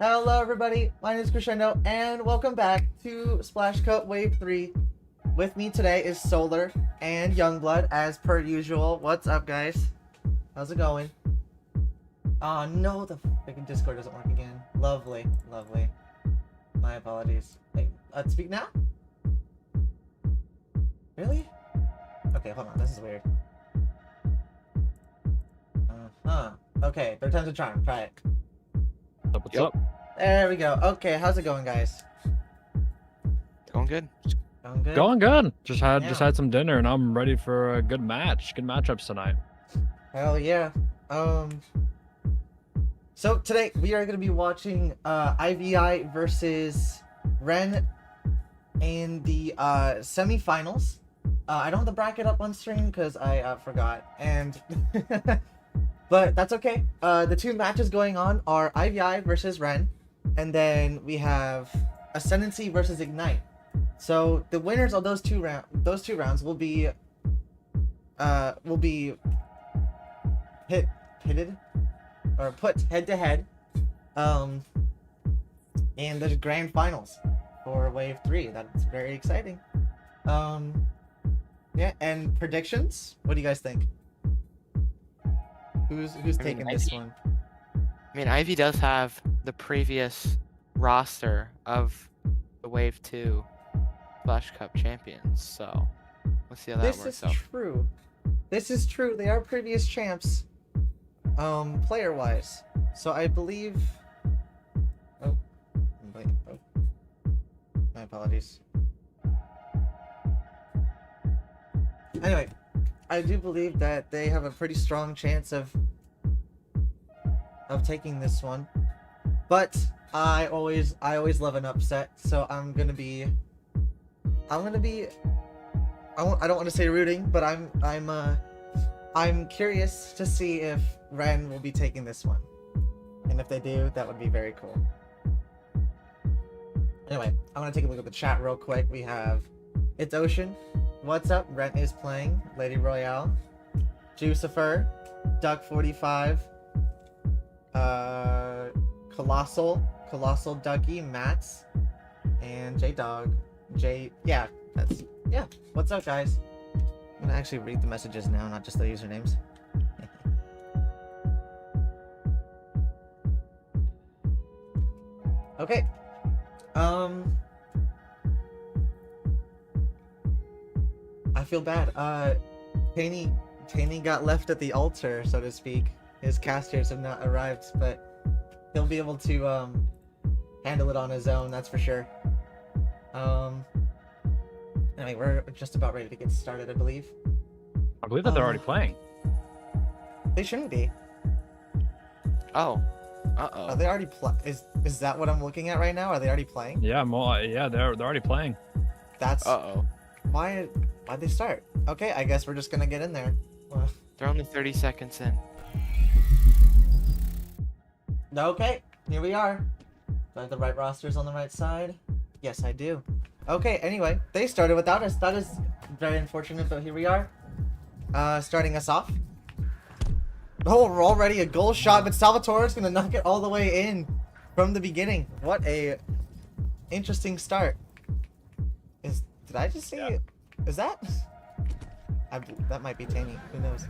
Hello everybody, my name is Crescendo, and welcome back to Splash Cup Wave 3. With me today is Solar and Yungblud, as per usual. What's up, guys? How's it going? Oh no, the freaking Discord doesn't work again. Lovely, lovely. My apologies. Wait, speak now? Really? Okay, hold on, this is weird. Okay, third time's a charm, try it. What's up? There we go. Okay, how's it going, guys? Going good. Going good? Going good. Just had some dinner and I'm ready for a good match. Good matchups tonight. Hell yeah. So today we are going to be watching IVI versus Ren in the semifinals. I don't have the bracket up on stream because I forgot, and but that's okay. The two matches going on are IVI versus Ren, and then we have Ascendancy versus Ignite. So the winners of those two rounds will be pitted or put head to head in the grand finals for Wave 3. That's very exciting. Yeah, and predictions? What do you guys think? Who's taking this one? I mean, Ivy does have the previous roster of the Wave 2 Flash Cup champions, so we'll see how that works out. This is true. This is true. They are previous champs, player-wise. So I believe... Oh. Wait. Oh. My apologies. Anyway, I do believe that they have a pretty strong chance of taking this one, but I always love an upset, so I don't want to say rooting, but I'm curious to see if Ren will be taking this one, and if they do, that would be very cool. Anyway, I'm gonna take a look at the chat real quick. We have It's Ocean. What's up? Rent is playing. Lady Royale. Jucifer. Duck45. Colossal Ducky. Mats. And J-Dog. Yeah. What's up, guys? I'm gonna actually read the messages now, not just the usernames. Okay. I feel bad. Taneyy got left at the altar, so to speak. His casters have not arrived, but he'll be able to handle it on his own, that's for sure. Anyway, we're just about ready to get started, I believe. I believe that they're already playing. They shouldn't be. Oh. Uh-oh. Are they already is that what I'm looking at right now? Are they already playing? Yeah, yeah, they're already playing. That's Uh-oh. why'd they start? Okay, I guess we're just gonna get in there. They're only 30 seconds in. Okay, here we are. Do I have the right rosters on the right side? Yes, I do. Okay, anyway, they started without us. That is very unfortunate, but here we are. Starting us off. Oh, we're already a goal shot, but Salvatore's gonna knock it all the way in from the beginning. What a interesting start. Did I just see it? Is that? That might be Taneyy. Who knows?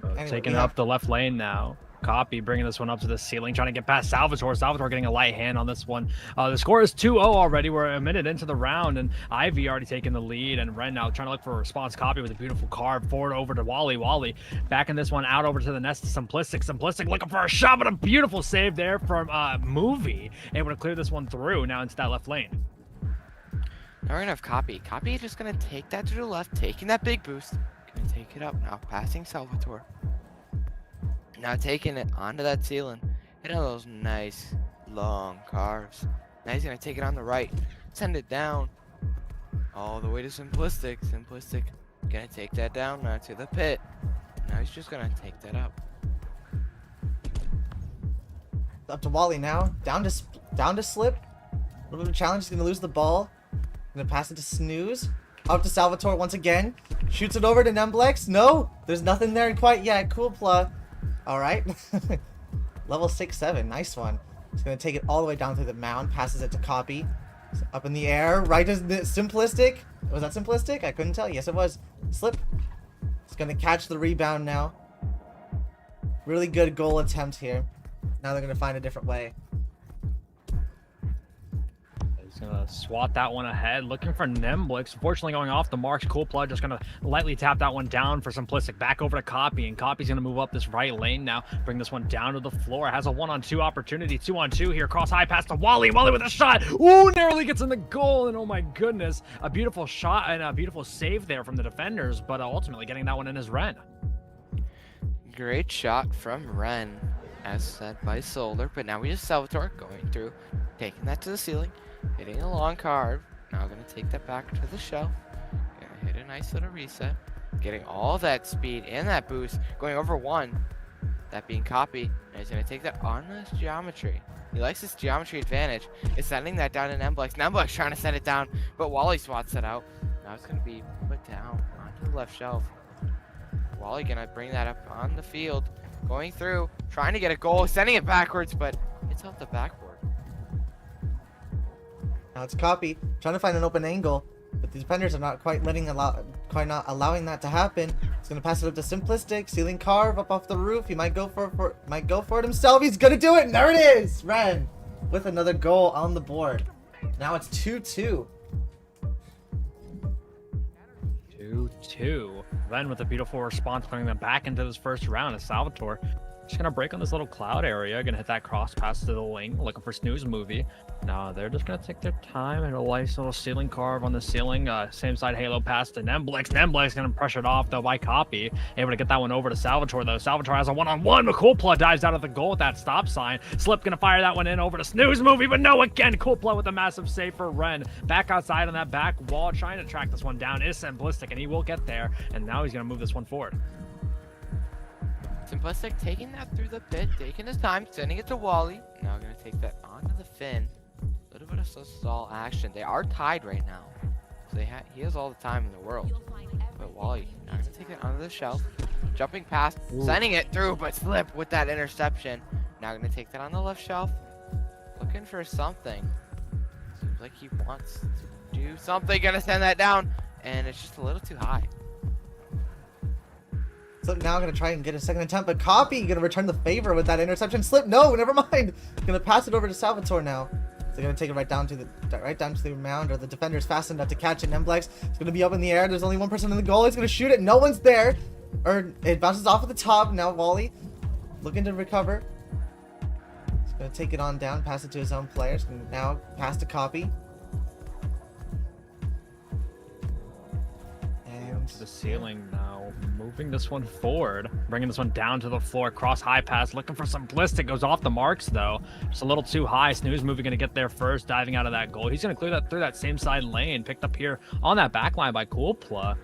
Anyway, Taking up the left lane now. Copy bringing this one up to the ceiling, trying to get past Salvatore. Salvatore getting a light hand on this one. The score is 2-0 already. We're a minute into the round, and Ivy already taking the lead. And Ren now trying to look for a response. Copy with a beautiful carve forward over to Wally. Wally backing this one out over to the nest. Simplistic. Simplistic looking for a shot, but a beautiful save there from Movie. Able to clear this one through now into that left lane. Now we're gonna have Copy. Copy just gonna take that to the left, taking that big boost. Gonna take it up now, passing Salvatore. Now taking it onto that ceiling. Hitting those nice long carves. Now he's gonna take it on the right. Send it down. All the way to Simplistic. Simplistic gonna take that down now to the pit. Now he's just gonna take that up. Up to Wally now. Down to Slip. A little bit of challenge. He's gonna lose the ball. Gonna pass it to Snooze. Up to Salvatore once again. Shoots it over to Nemblex. No, there's nothing there quite yet. Cool Pla. All right. Level 6-7. Nice one. He's gonna take it all the way down through the mound. Passes it to Copy. Up in the air. Right as the Simplistic. Was that Simplistic? I couldn't tell. Yes, it was. Slip. He's gonna catch the rebound now. Really good goal attempt here. Now they're gonna find a different way. He's gonna swat that one ahead, looking for Nemblix. Unfortunately, going off the marks. Cool Plug just gonna lightly tap that one down for Simplistic. Back over to Copy, and Copy's gonna move up this right lane now. Bring this one down to the floor. Has a 1-on-2 opportunity. 2-on-2 here. Cross high pass to Wally. Wally with a shot. Ooh, narrowly gets in the goal, and oh my goodness, a beautiful shot and a beautiful save there from the defenders, but ultimately getting that one in is Ren. Great shot from Ren, as said by Solar. But now we just Salvatore going through, taking that to the ceiling. Hitting a long carve. Now gonna take that back to the shelf. Gonna hit a nice little reset. Getting all that speed and that boost. Going over one. That being Copy. And he's gonna take that on this geometry. He likes this geometry advantage. Is sending that down to Nemblex. Nemblex trying to send it down, but Wally swats it out. Now it's gonna be put down onto the left shelf. Wally gonna bring that up on the field. Going through, trying to get a goal, sending it backwards, but it's off the backboard. Now it's Copy, trying to find an open angle, but the defenders are not quite not allowing that to happen. He's gonna pass it up to Simplistic, ceiling carve up off the roof. He might go for it himself. He's gonna do it, and there it is. Ren with another goal on the board. Now it's 2-2. 2-2. Ren with a beautiful response, putting them back into this first round as Salvatore just gonna break on this little cloud area, gonna hit that cross pass to the wing, looking for Snooze Movie. Now they're just gonna take their time and a nice little ceiling carve on the ceiling. Same side halo pass to Nemblex. Nemblex gonna pressure it off though by Copy. Able to get that one over to Salvatore though. Salvatore has a 1-on-1. McCoolpla dives out of the goal with that stop sign. Slip gonna fire that one in over to Snooze Movie, but no, again, Coolpla with a massive save for Ren. Back outside on that back wall, trying to track this one down is Simplistic, and he will get there. And now he's gonna move this one forward. Simplistic taking that through the pit, taking his time, sending it to Wally. Now gonna take that onto the fin. A little bit of stall action. They are tied right now, so he has all the time in the world. But Wally now gonna take it onto the shelf, jumping past, sending it through, but Slip with that interception. Now gonna take that on the left shelf, looking for something. Seems like he wants to do something. Gonna send that down, and it's just a little too high. Slip now gonna try and get a second attempt, but Copy gonna return the favor with that interception. Slip, no, never mind. Gonna pass it over to Salvatore now. They're gonna take it right down to the mound, or the defender's fast enough to catch it. Nemblex, it's gonna be up in the air. There's only one person in the goal. He's gonna shoot it. No one's there. Or it bounces off at the top. Now Wally looking to recover. He's gonna take it on down, pass it to his own players. And now pass to Copy. And To the ceiling now, moving this one forward, bringing this one down to the floor, cross high pass, looking for some ballistic, goes off the marks though, just a little too high. Snooze movie gonna get there first, diving out of that goal. He's gonna clear that through that same side lane, picked up here on that back line by Coolpla.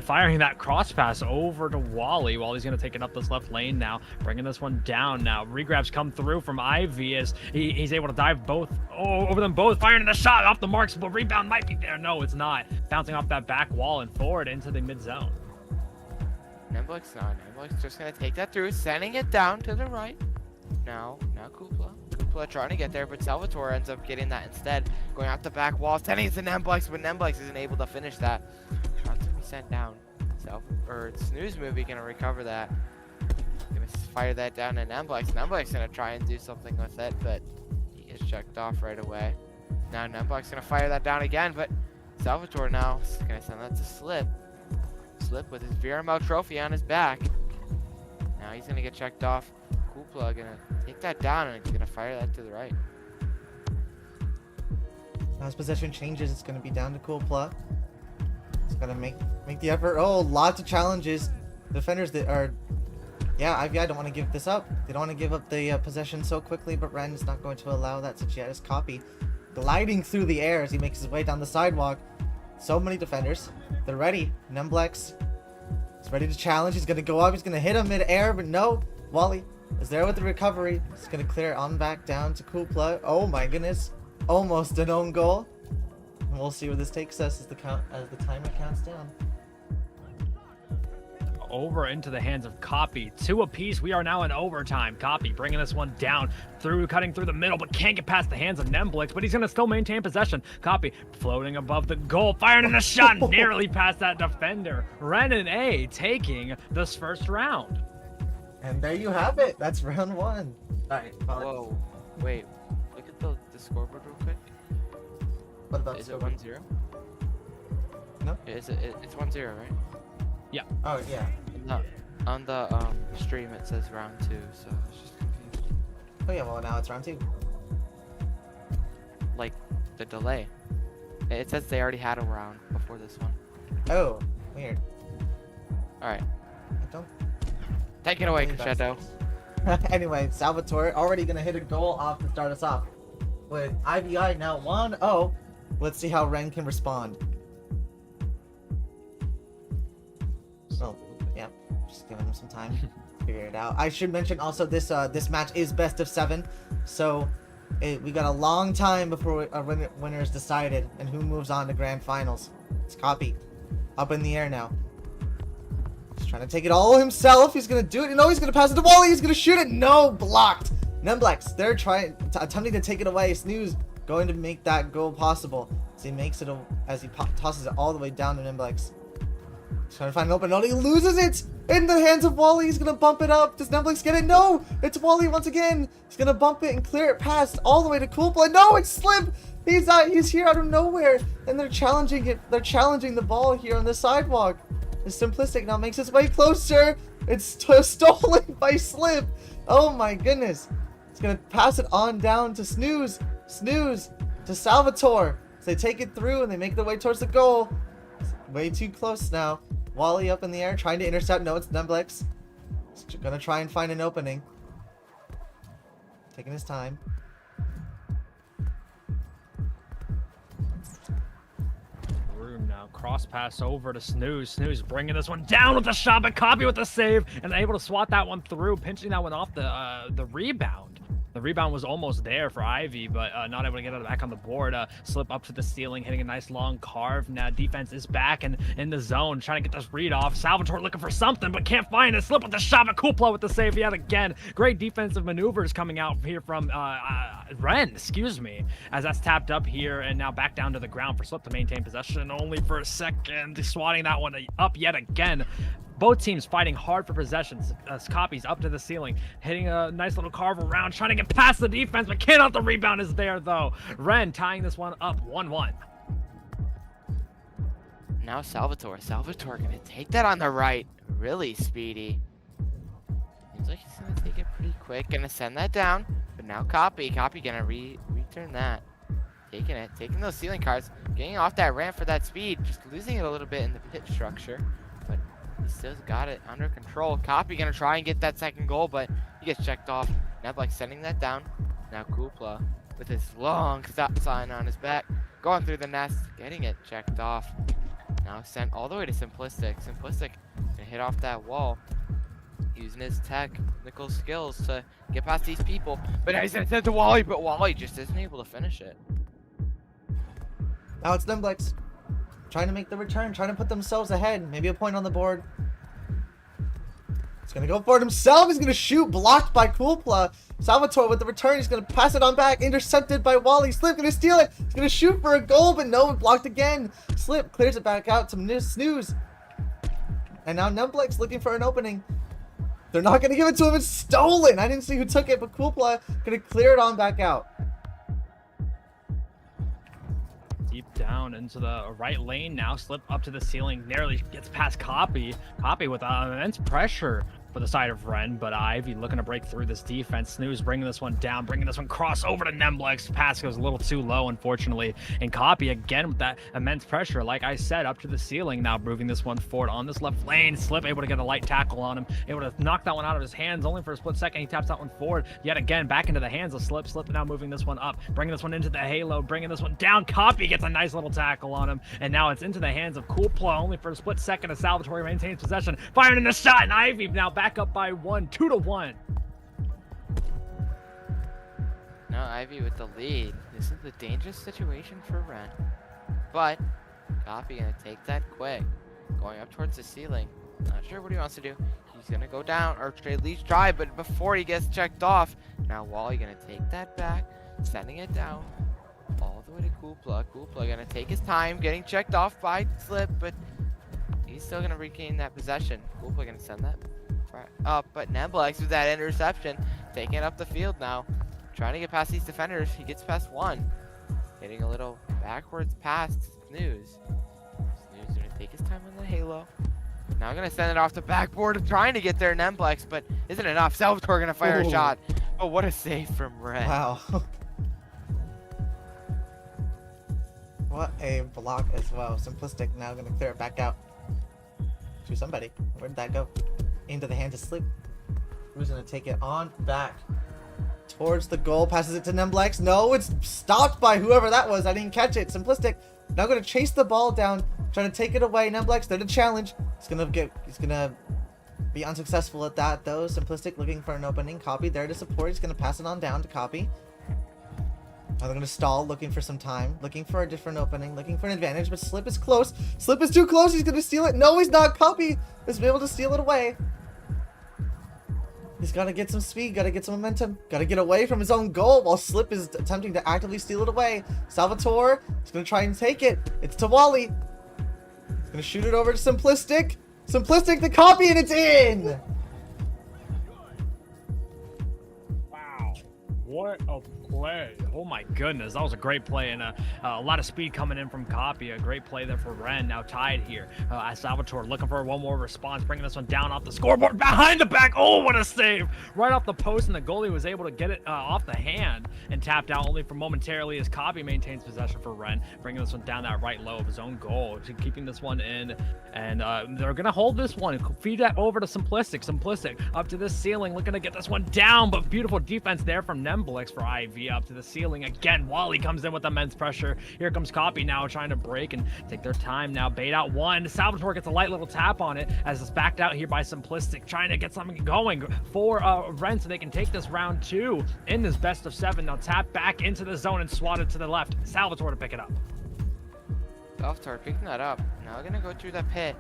Firing that cross pass over to Wally. Wally's gonna take it up this left lane now, bringing this one down now. Regrabs come through from Ivy as he's able to dive both over them both, firing the shot off the marks, but rebound might be there. No, it's not. Bouncing off that back wall and forward into the mid zone. Nemblex not. Nemblex just gonna take that through, sending it down to the right. Now Coopla trying to get there, but Salvatore ends up getting that instead, going out the back wall, sending it to Nemblex, but Nemblex isn't able to finish that. Shot's gonna be sent down. Snooze movie gonna recover that. Gonna fire that down to Nemblex. Nemblex gonna try and do something with it, but he gets checked off right away. Now Nemblex gonna fire that down again, but Salvatore now is gonna send that to Slip. Slip with his VRML trophy on his back. Now he's gonna get checked off. Coopla gonna take that down and he's gonna fire that to the right. now his possession changes. It's gonna be down to Coolpla. It's gonna make the effort. Oh, lots of challenges. Defenders that are, yeah, IVI don't want to give this up. They don't want to give up the possession so quickly, but Ren is not going to allow that, so Jet is Copy gliding through the air as he makes his way down the sidewalk. So many defenders. They're ready. Nemblex is ready to challenge. He's gonna go up. He's gonna hit him mid-air, but no. Wally is there with the recovery. He's gonna clear it on back down to Coolpla. Oh my goodness. Almost an own goal. And we'll see where this takes us as the timer counts down. Over into the hands of Copy. 2 apiece. We are now in overtime. Copy bringing this one down through, cutting through the middle, but can't get past the hands of Nemblex, but he's going to still maintain possession. Copy floating above the goal, firing in a shot, nearly past that defender. Ren and A taking this first round. And there you have it. That's round 1. Alright. Whoa. Wait. Look at the scoreboard real quick. What about Is it 1-0? No. It's 1-0, right? Oh, yeah. No. On the stream it says round 2, so I was just confused. Oh, yeah, well, now it's round 2. Like the delay. It says they already had a round before this one. Oh, weird. Alright. I don't Take it away, believe that's Crescendo. the case. Anyway, Salvatore already gonna hit a goal off to start us off. With IVI now 1-0. Let's see how Ren can respond. Oh, yeah, just giving him some time to figure it out. I should mention also this match is best of 7, so we got a long time before a winner is decided and who moves on to grand finals. It's Copy up in the air now. He's trying to take it all himself. He's gonna do it. No, he's gonna pass it to Wally. He's gonna shoot it. No, blocked. Nemblex, they're attempting to take it away. Snooze going to make that goal possible. So he makes it as he tosses it all the way down to Nemblex. He's trying to find an open. No, he loses it in the hands of Wally. He's gonna bump it up. Does Nemblex get it? No, it's Wally once again. He's gonna bump it and clear it past all the way to Coolpla. No, it's Slip. He's here out of nowhere, and they're challenging it. They're challenging the ball here on the sidewalk. It's Simplistic now makes his way closer. It's stolen by Slip. Oh my goodness. He's gonna pass it on down to Snooze to Salvatore. So they take it through and they make their way towards the goal. Way too close now. Wally up in the air trying to intercept. No, it's Nemblex. He's gonna try and find an opening. Taking his time. Room now. Cross pass over to Snooze. Snooze bringing this one down with the shot, but Copy with the save and able to swat that one through, pinching that one off the rebound. The rebound was almost there for Ivy, but not able to get it back on the board. Slip up to the ceiling, hitting a nice long carve. Now defense is back and in the zone, trying to get this read off. Salvatore looking for something, but can't find it. Slip with the shot, but Kupla with the save yet again. Great defensive maneuvers coming out here from Ren, excuse me, as that's tapped up here and now back down to the ground for Slip to maintain possession only for a second. Swatting that one up yet again. Both teams fighting hard for possessions as Copies up to the ceiling, hitting a nice little carve around, trying to get past the defense, but cannot. The rebound is there though. Ren tying this one up 1-1. Now Salvatore gonna take that on the right. Really speedy. Seems like he's gonna take it pretty quick. Gonna send that down. But now Copy gonna return that. Taking those ceiling cards. Getting off that ramp for that speed. Just losing it a little bit in the pit structure. But he still got it under control. Copy gonna try and get that second goal, but he gets checked off. Neblex sending that down. Now Kupla with his long stop sign on his back. Going through the nest. Getting it checked off. Now sent all the way to Simplistic. Simplistic gonna hit off that wall. Using his technical skills to get past these people. But now he's gonna send it to Wally, but Wally just isn't able to finish it. Now it's Nimblex trying to make the return, trying to put themselves ahead. Maybe a point on the board. He's gonna go for it himself. He's gonna shoot, blocked by Kupla. Salvatore with the return. He's gonna pass it on back, intercepted by Wally. Slip gonna steal it. He's gonna shoot for a goal, but no, blocked again. Slip clears it back out to Snooze. And now Nimblex looking for an opening. They're not gonna give it to him. It's stolen. I didn't see who took it, but Kupla gonna clear it on back out. Deep down into the right lane now. Slip up to the ceiling. Narrowly gets past Copy. Copy with immense pressure for the side of Ren, but Ivy looking to break through this defense. Snooze bringing this one down, bringing this one cross over to Nimblex. Pass goes a little too low, unfortunately. And Copy again with that immense pressure, like I said, up to the ceiling. Now moving this one forward on this left lane. Slip able to get a light tackle on him, able to knock that one out of his hands. Only for a split second, he taps that one forward. Yet again, back into the hands of Slip. Slip now moving this one up, bringing this one into the halo, bringing this one down. Copy gets a nice little tackle on him, and now it's into the hands of Kupla. Only for a split second as Salvatore maintains possession, firing in the shot, and Ivy now back up by 1, 2-1. Now Ivy with the lead. This is a dangerous situation for Ren. But Copy gonna take that quick. Going up towards the ceiling. Not sure what he wants to do. He's gonna go down, or at least try, but before he gets checked off, now Wally gonna take that back, sending it down all the way to Kupla. Kupla gonna take his time, getting checked off by Slip, but he's still gonna regain that possession. Kupla gonna send that up, but Nimblex with that interception, taking it up the field now, trying to get past these defenders. He gets past one, hitting a little backwards pass to Snooze. Snooze gonna take his time on the halo. Now gonna send it off the backboard, trying to get there Nimblex, but isn't enough. Salvatore gonna fire a shot. Oh, what a save from Ren. Wow. What a block as well. Simplistic now gonna clear it back out to somebody. Where did that go? Into the hands of Slip. Who's gonna take it on back towards the goal? Passes it to Nimblex. No, it's stopped by whoever that was. I didn't catch it. Simplistic now gonna chase the ball down, trying to take it away. Nimblex there to challenge. He's gonna be unsuccessful at that though. Simplistic looking for an opening. Copy there to support. He's gonna pass it on down to Copy. Now they're gonna stall, looking for some time, looking for a different opening, looking for an advantage, but Slip is close. Slip is too close. He's gonna steal it. No, he's not. Copy is able to steal it away. He's gotta get some speed, gotta get some momentum, gotta get away from his own goal while Slip is attempting to actively steal it away. Salvatore is gonna try and take it. It's to Wally. He's gonna shoot it over to Simplistic. Simplistic the Copy, and it's in! Wow, what a play. Oh my goodness, that was a great play, and a lot of speed coming in from Copy. A great play there for Ren, now tied here. Salvatore looking for one more response, bringing this one down off the scoreboard, behind the back. Oh, what a save! Right off the post, and the goalie was able to get it off the hand and tapped out only for momentarily as Copy maintains possession for Ren, bringing this one down that right low of his own goal, keeping this one in, and they're gonna hold this one, feed that over to Simplistic. Simplistic up to this ceiling, looking to get this one down, but beautiful defense there from Nimblex. Nemblix for IV up to the ceiling again. Wally comes in with immense pressure. Here comes Copy now trying to break and take their time now. Bait out one. Salvatore gets a light little tap on it as it's backed out here by Simplistic, trying to get something going for Ren so they can take this round 2 in this best of 7. Now tap back into the zone and swat it to the left. Salvatore to pick it up. Salvatore picking that up. Now gonna go through the pit.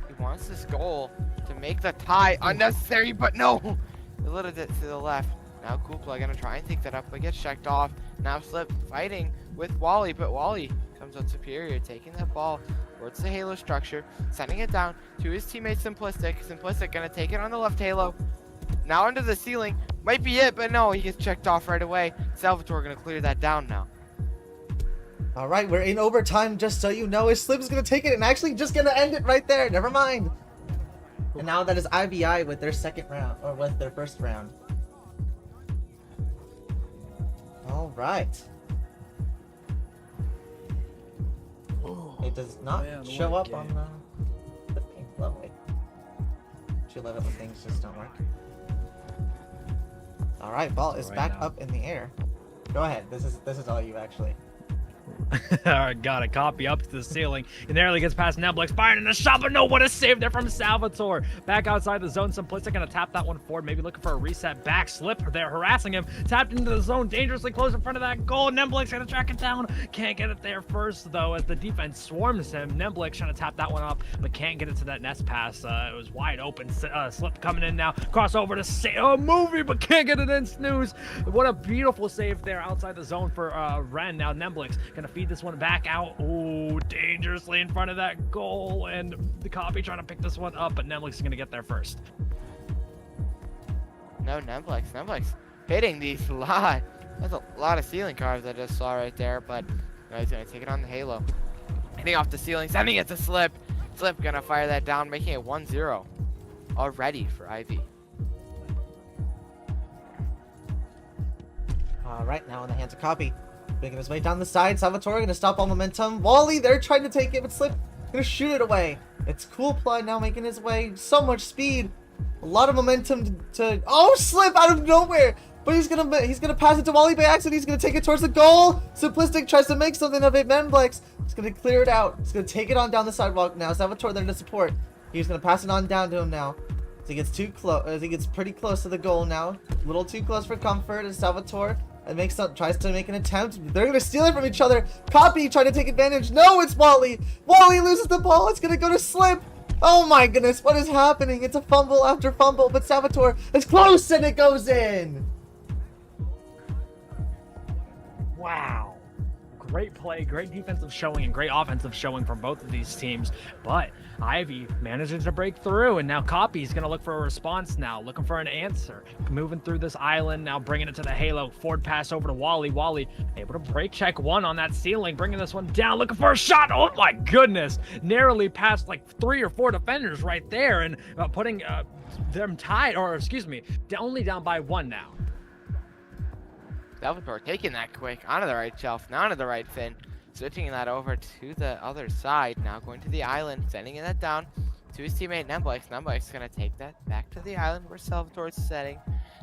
He wants this goal to make the tie unnecessary, but no! A little bit to the left. Now Kupla gonna try and take that up, but gets checked off. Now Slip fighting with Wally, but Wally comes out superior, taking that ball towards the halo structure, sending it down to his teammate Simplistic. Simplistic gonna take it on the left halo. Now under the ceiling. Might be it, but no, he gets checked off right away. Salvatore gonna clear that down now. All right, we're in overtime, just so you know. Slip's gonna take it and actually just gonna end it right there. Never mind. And now that is IVI with their second round, or with their first round. All right. It does not show up on the thing. Lovely. Do you love it when things just don't work? All right, ball is back up in the air. Go ahead. This is all you actually. Alright, got a copy up to the ceiling. He narrowly gets past Nemblix, firing in the shot, but no, what a save there from Salvatore. Back outside the zone, Simplistic gonna tap that one forward, maybe looking for a reset back. Slip there, harassing him. Tapped into the zone, dangerously close in front of that goal. Nemblix gonna track it down. Can't get it there first, though, as the defense swarms him. Nemblix trying to tap that one up, but can't get it to that nest pass. It was wide open. Slip coming in now. Crossover to save a movie, but can't get it in. Snooze. What a beautiful save there outside the zone for Ren. Now Nemblix gonna feed this one back out. Oh, dangerously in front of that goal, and the Copy trying to pick this one up, but Nemblix is gonna get there first. No, Nemblix hitting these lot. That's a lot of ceiling cards I just saw right there, but no, he's gonna take it on the halo. Hitting off the ceiling, sending it to Slip. Slip gonna fire that down, making it 1-0 already for Ivy. All right, now in the hands of Copy. Making his way down the side. Salvatore gonna stop all momentum. Wally, they're trying to take it, but Slip gonna shoot it away. It's Coolpla now making his way. So much speed. A lot of momentum to oh, Slip out of nowhere. But he's gonna pass it to Wally by accident. He's gonna take it towards the goal. Simplistic tries to make something of it. Menblex is gonna clear it out. He's gonna take it on down the sidewalk now. Salvatore there to support. He's gonna pass it on down to him now. As he gets too close, as he gets pretty close to the goal now. A little too close for comfort as Salvatore tries to make an attempt. They're gonna steal it from each other. Copy trying to take advantage. No, it's Wally. Wally loses the ball. It's gonna go to Slip. Oh my goodness, what is happening? It's a fumble after fumble, but Salvatore is close and it goes in. Wow. Great play, great defensive showing, and great offensive showing from both of these teams. But Ivy manages to break through, and now Copy's going to look for a response now, looking for an answer. Moving through this island, now bringing it to the halo. Forward pass over to Wally. Wally able to break check one on that ceiling, bringing this one down, looking for a shot. Oh my goodness. Narrowly past like 3 or 4 defenders right there, and putting them tied, or excuse me, only down by 1 now. Salvatore taking that quick onto the right shelf, now onto the right fin, switching that over to the other side, now going to the island, sending that down to his teammate Nemblix. Nemblix is going to take that back to the island where Salvatore is setting.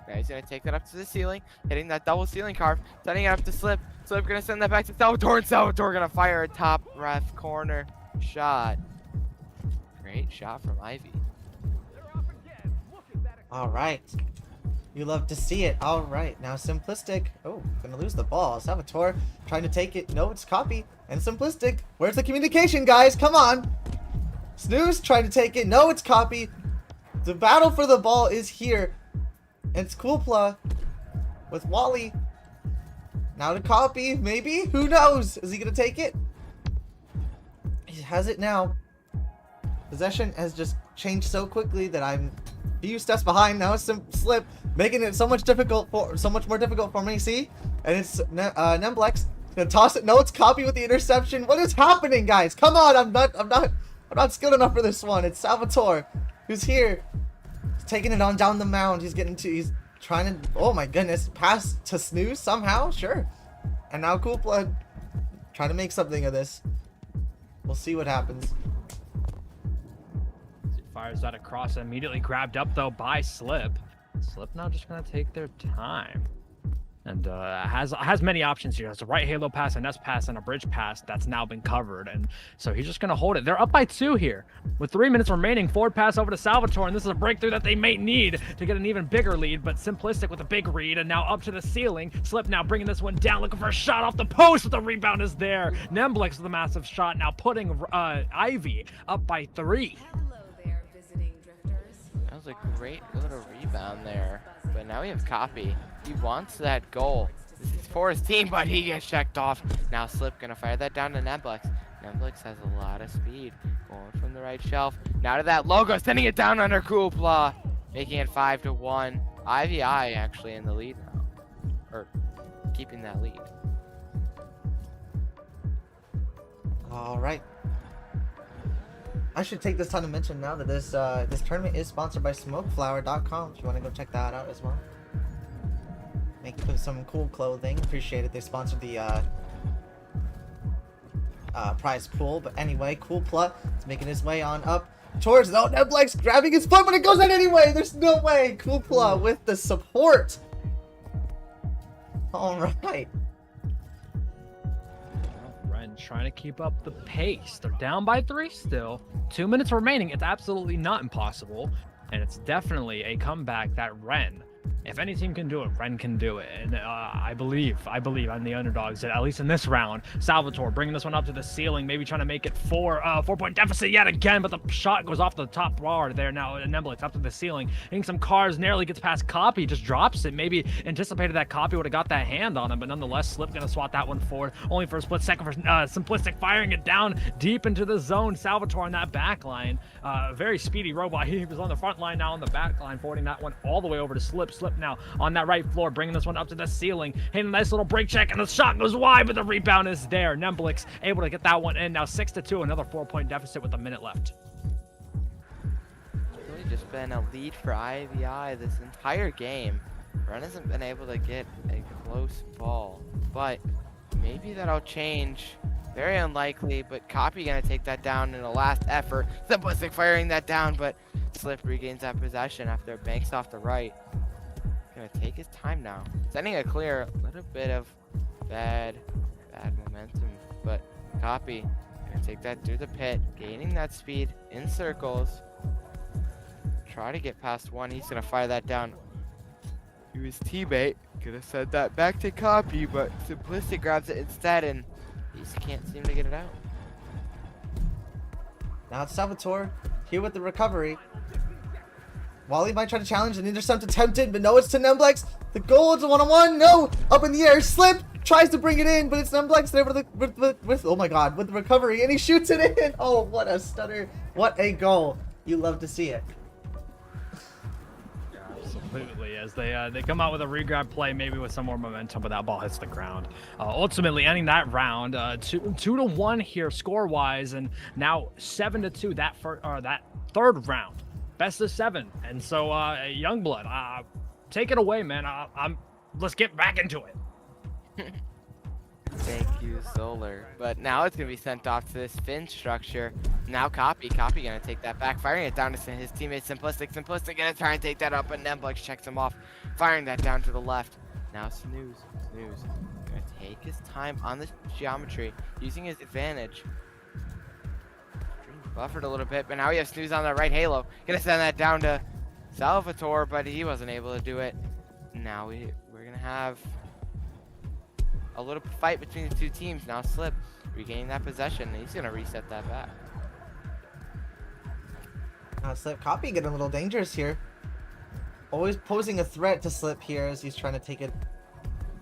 Now he's going to take that up to the ceiling, hitting that double ceiling carve, sending it up to Slip. Slip going to send that back to Salvatore, and Salvatore going to fire a top left corner shot. Great shot from Ivy. All right. You love to see it. All right, now Simplistic. Oh, gonna lose the ball. Salvatore trying to take it. No, it's Copy. And Simplistic. Where's the communication, guys? Come on. Snooze trying to take it. No, it's Copy. The battle for the ball is here. And it's Coolpla with Wally. Now to Copy, maybe? Who knows? Is he gonna take it? He has it now. Possession has just changed so quickly that I'm a few steps behind. Now it's Slip, making it so much more difficult for me. See, and it's Nemblex gonna toss it. No, it's Copy with the interception. What is happening, guys? Come on, I'm not skilled enough for this one. It's Salvatore who's here. He's taking it on down the mound. He's trying to. Oh my goodness, pass to Snooze somehow. Sure, and now Coolpla trying to make something of this. We'll see what happens. Fires that across, immediately grabbed up though by Slip. Slip now just gonna take their time. and has many options here. Has a right halo pass, an S pass, and a bridge pass that's now been covered, and so he's just gonna hold it. They're up by 2 here with 3 minutes remaining. Forward pass over to Salvatore, and this is a breakthrough that they may need to get an even bigger lead, but Simplistic with a big read, and now up to the ceiling. Slip now bringing this one down, looking for a shot off the post, but the rebound is there. Nemblex with a massive shot, now putting Ivy up by 3. Hello there, visiting drifters. That was a great little rebound there. But now we have Copy. He wants that goal. This is for his team, but he gets checked off. Now Slip gonna fire that down to Nemblex. Nemblex has a lot of speed. Going from the right shelf. Now to that logo, sending it down under Kupla. Making it 5-1. IVI actually in the lead now. Or keeping that lead. All right. I should take this time to mention now that this tournament is sponsored by SmokeFlower.com. If you want to go check that out as well. Make some cool clothing. Appreciate it. They sponsored the prize pool. But anyway, Kupla is making his way on up towards Nemblex, grabbing his foot, but it goes in anyway. There's no way. Kupla with the support. All right. Ren trying to keep up the pace. They're down by 3 still. 2 minutes remaining. It's absolutely not impossible. And it's definitely a comeback that Ren, if any team can do it, Ren can do it. And I believe I'm the underdogs, at least in this round. Salvatore bringing this one up to the ceiling, maybe trying to make it 4-point deficit yet again, but the shot goes off the top bar there now. Nemblex up to the ceiling, hitting some cars, narrowly gets past Copy, just drops it. Maybe anticipated that Copy would have got that hand on him, but nonetheless, Slip gonna swat that one forward, only for a split second for Simplistic, firing it down deep into the zone. Salvatore on that back line, very speedy robot. He was on the front line, now on the back line, forwarding that one all the way over to Slip. Slip now on that right floor, bringing this one up to the ceiling, hitting a nice little break check, and the shot goes wide, but the rebound is there. Nemblex able to get that one in. Now 6-2, another 4-point deficit with a minute left. It's really just been a lead for IVI this entire game. Ren hasn't been able to get a close ball, but maybe that'll change. Very unlikely, but Copy gonna take that down in a last effort. Simplistic firing that down, but Slip regains that possession after it banks off the right. Gonna take his time now. Sending a clear, a little bit of bad momentum, but Copy gonna take that through the pit, gaining that speed in circles. Try to get past one. He's gonna fire that down to his teammate. Gonna send that back to Copy, but Simplistic grabs it instead, and he just can't seem to get it out. Now it's Salvatore here with the recovery. Wally might try to challenge an intercept attempted, but no, it's to Nemblex. The goal, it's a 1-on-1. No, up in the air. Slip tries to bring it in, but it's Nemblex there with oh my god, with the recovery, and he shoots it in. Oh, what a stutter! What a goal! You love to see it. Absolutely, as they come out with a regrab play, maybe with some more momentum, but that ball hits the ground. Ultimately ending that round, 2-1 here score wise, and now 7-2 that third round. Best of 7, and so Yungblud, take it away, man. Let's get back into it. Thank you, Solar. But now it's gonna be sent off to this fin structure. Now Copy gonna take that back, firing it down to his teammate Simplistic. Simplistic gonna try and take that up, but Nemblex checks him off, firing that down to the left. Now Snooze gonna take his time on the geometry, using his advantage. Buffered a little bit, but now we have Snooze on the right halo. Gonna send that down to Salvatore, but he wasn't able to do it. Now we're gonna have a little fight between the two teams. Now Slip regaining that possession, and he's gonna reset that back. Now Slip, Copy getting a little dangerous here. Always posing a threat to Slip here as he's trying to take it,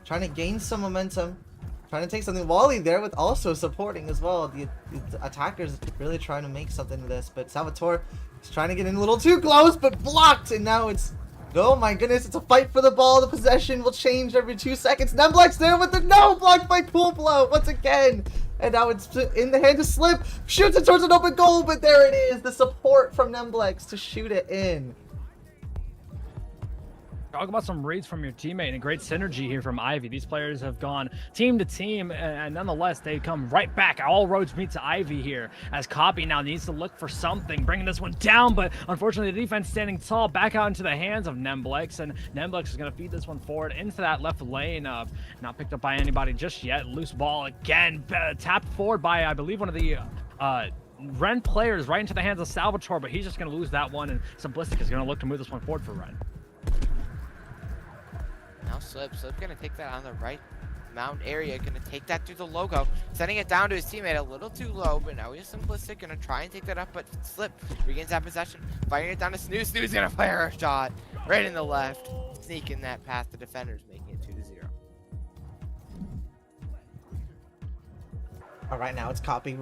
trying to gain some momentum. Trying to take something. Wally there with also supporting as well. The attackers really trying to make something of this, but Salvatore is trying to get in a little too close, but blocked, and now it's, oh my goodness, it's a fight for the ball. The possession will change every 2 seconds. Nemblex there with the no, blocked by Kupla once again, and now it's in the hand of Slip. Shoots it towards an open goal, but there it is. The support from Nemblex to shoot it in. Talk about some reads from your teammate and great synergy here from Ivy. These players have gone team to team, and nonetheless, they come right back. All roads meet to Ivy here, as Copy now needs to look for something, bringing this one down, but unfortunately, the defense standing tall, back out into the hands of Nemblex, and Nemblex is going to feed this one forward into that left lane. Not picked up by anybody just yet. Loose ball again, tapped forward by, I believe, one of the Ren players right into the hands of Salvatore, but he's just going to lose that one, and Simplistic is going to look to move this one forward for Ren. Now Slip gonna take that on the right mound area, gonna take that through the logo, sending it down to his teammate a little too low, but now he's Simplistic, gonna try and take that up, but Slip regains that possession, firing it down to Snooze. Snooze gonna fire a shot right in the left, sneaking that past the defenders, making it 2-0. All right, now it's Copy.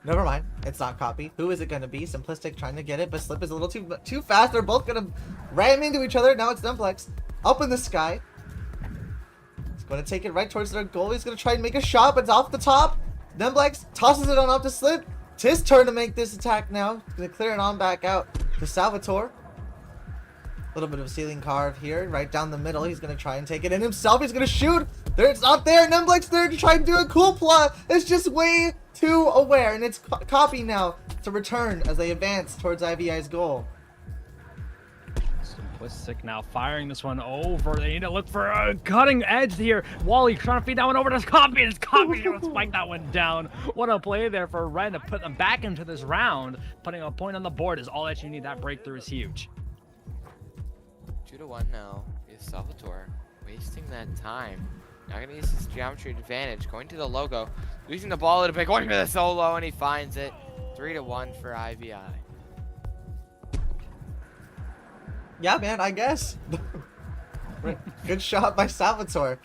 Never mind, it's not Copy. Who is it gonna be? Simplistic trying to get it, but Slip is a little too fast. They're both gonna ram into each other. Now it's Nemblex up in the sky. Going to take it right towards their goal. He's going to try and make a shot, but it's off the top. Nemblex tosses it on up to Slip. It's his turn to make this attack now. He's going to clear it on back out to Salvatore. A little bit of a ceiling carve here, right down the middle. He's going to try and take it in himself. He's going to shoot. There, it's not there. Nemblex there to try and do a cool plot. It's just way too aware, and it's Copy now to return as they advance towards IVI's goal. Simplistic now firing this one over. They need to look for a cutting edge here. Wally trying to feed that one over to Copy, and it's Copy going to spike that one down. What a play there for Ren to put them back into this round. Putting a point on the board is all that you need. That breakthrough is huge. 2-1 now is Salvatore, wasting that time. Now gonna use his geometry advantage, going to the logo, losing the ball a little bit, going for the solo, and he finds it. 3-1 for IVI. Yeah, man, I guess. Good shot by Salvatore.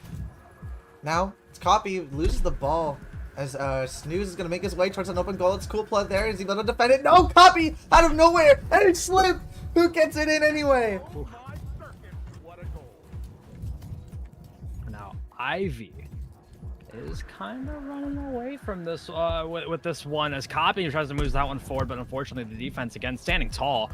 Now, it's Copy, loses the ball as Snooze is going to make his way towards an open goal. It's cool play there. Is he going to defend it? No, Copy out of nowhere. And it's Slip who gets it in anyway. Now, Ivy is kind of running away from this with this one as Copy tries to move that one forward, but unfortunately the defense again standing tall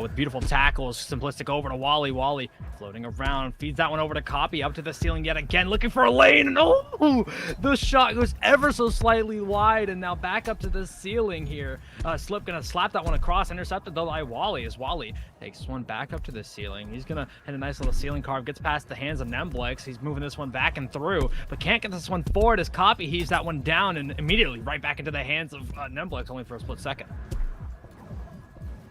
with beautiful tackles. Simplistic over to Wally. Wally floating around, feeds that one over to Copy, up to the ceiling yet again, looking for a lane, and oh, the shot goes ever so slightly wide, and now back up to the ceiling here. Slip gonna slap that one across, intercepted though by Wally as Wally takes one back up to the ceiling. He's gonna hit a nice little ceiling carve, gets past the hands of Nemblex. He's moving this one back and through, but can't get this one forward as Copy heaves that one down and immediately right back into the hands of Nemblex, only for a split second.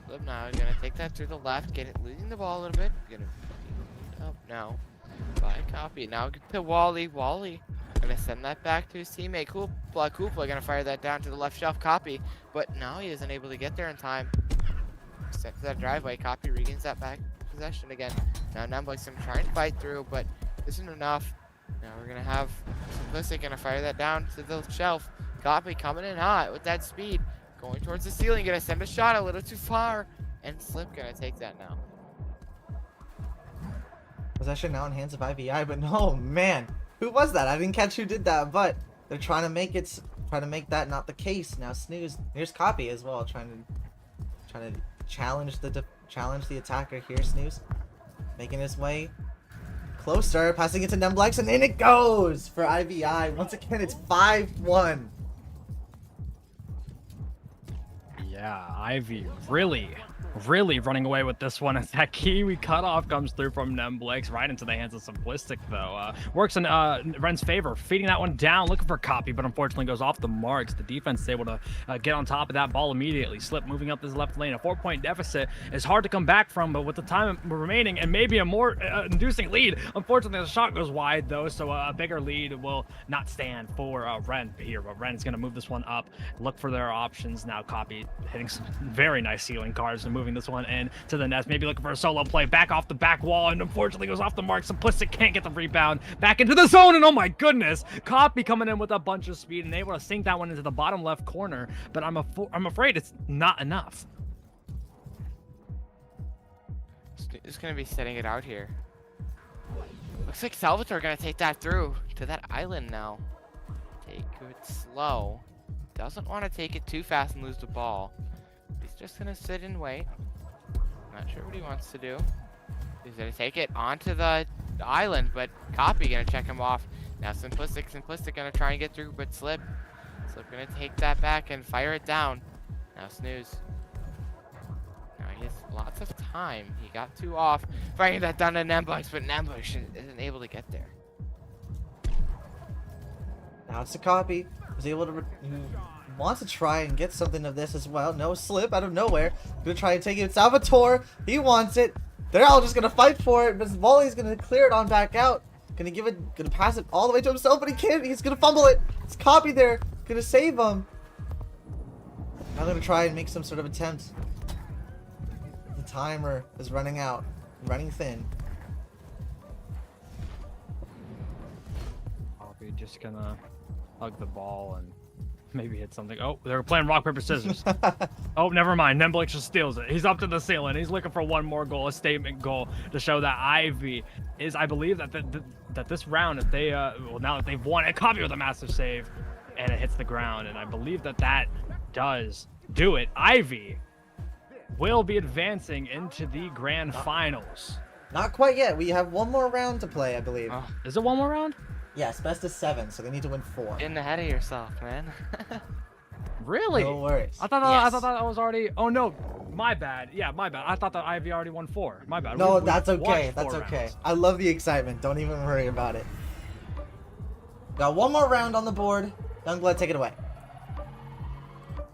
Flip now, gonna take that through the left, get it, losing the ball a little bit. Gonna be up now by Copy. Now get to Wally. Wally gonna send that back to his teammate. Koopla gonna fire that down to the left shelf. Copy, but now he isn't able to get there in time. Set to that driveway. Copy regains that back possession again. Now Nemblex gonna try and fight through, but isn't enough. Now we're gonna have Simplistic gonna fire that down to the shelf. Copy coming in hot with that speed, going towards the ceiling, gonna send a shot a little too far, and Slip gonna take that now. Possession now in hands of IVI, but no, man, who was that? I didn't catch who did that, but they're trying to make that not the case. Now Snooze, here's Copy as well, trying to challenge the attacker here. Snooze making his way closer, passing it to Nemblex, and in it goes for IVI. Once again, it's 5-1. Yeah, Ivy really running away with this one as that Kiwi cutoff comes through from Nemblex right into the hands of Simplistic though. Works in Ren's favor, feeding that one down, looking for Copy, but unfortunately goes off the marks. The defense is able to get on top of that ball immediately. Slip moving up this left lane. A 4-point deficit is hard to come back from, but with the time remaining and maybe a more inducing lead, unfortunately the shot goes wide though, so a bigger lead will not stand for Ren here, but Ren is going to move this one up, look for their options. Now Copy hitting some very nice ceiling cards and moving this one in to the nest, maybe looking for a solo play, back off the back wall, and unfortunately goes off the mark. Simplistic can't get the rebound, back into the zone, and oh my goodness, Copy coming in with a bunch of speed and able to sink that one into the bottom left corner, but I'm afraid it's not enough. It's gonna be setting it out here. Looks like Salvatore gonna take that through to that island now. Take it slow. Doesn't want to take it too fast and lose the ball. He's just gonna sit and wait. Not sure what he wants to do. He's gonna take it onto the island, but Copy gonna check him off. Now Simplistic gonna try and get through, but Slip gonna take that back and fire it down. Now Snooze. Now he has lots of time. He got 2 off, firing that down to Nemblex, but Nemblex isn't able to get there. Now it's a Copy. Was able to. He wants to try and get something of this as well. No, Slip out of nowhere. Gonna try and take it. Salvatore. He wants it. They're all just gonna fight for it, but Wally's gonna clear it on back out. Gonna pass it all the way to himself, but he can't. He's gonna fumble it. It's Copy there. Gonna save him. I'm gonna try and make some sort of attempt. The timer is running out. Running thin. Probably just gonna hug the ball and maybe hit something. Oh, they're playing rock, paper, scissors. Oh, never mind. Nemblex just steals it. He's up to the ceiling. He's looking for one more goal, a statement goal, to show that Ivy is, I believe, that this round, if they, well, now that they've won, it Copy with a massive save, and it hits the ground, and I believe that does do it. Ivy will be advancing into the grand finals. Not quite yet. We have one more round to play, I believe. Oh, Is it one more round? Yes, best of 7, so they need to win 4. getting ahead of yourself, man. Really? No worries. I thought Yes. that was already. Oh no, my bad. Yeah, my bad. I thought that Ivy already won 4. My bad. No, We that's okay. watched That's 4 okay. rounds. I love the excitement. Don't even worry about it. Got one more round on the board. Yungblud, take it away. Well,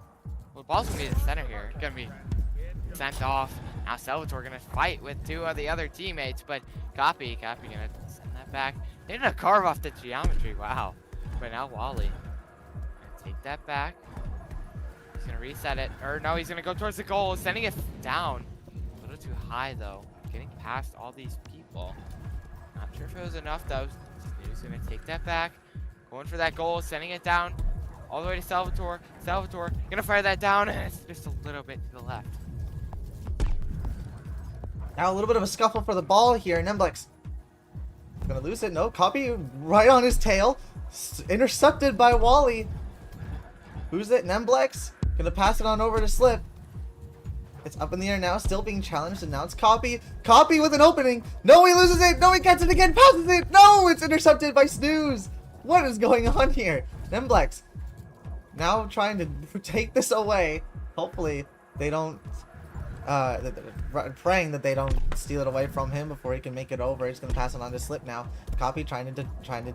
the ball's gonna be in the center here. It's gonna be sent off. Now Salvatore gonna fight with 2 of the other teammates, but Copy gonna send that back. They did a carve off the geometry. Wow. But now Wally gonna take that back. He's gonna reset it. Or no, he's gonna go towards the goal, sending it down. A little too high though. Getting past all these people. Not sure if it was enough though. He's gonna take that back. Going for that goal, sending it down. All the way to Salvatore. Salvatore gonna fire that down, and it's just a little bit to the left. Now a little bit of a scuffle for the ball here. Nemblex gonna lose it. No, Copy right on his tail. Intercepted by Wally. Who's it? Nemblex. Gonna pass it on over to Slip. It's up in the air now, still being challenged, and now it's Copy. Copy with an opening. No, he loses it. No, he gets it again. Passes it. No, it's intercepted by Snooze. What is going on here? Nemblex now trying to take this away. Hopefully they don't. Praying that they don't steal it away from him before he can make it over. He's gonna pass it on to Slip now. Copy trying to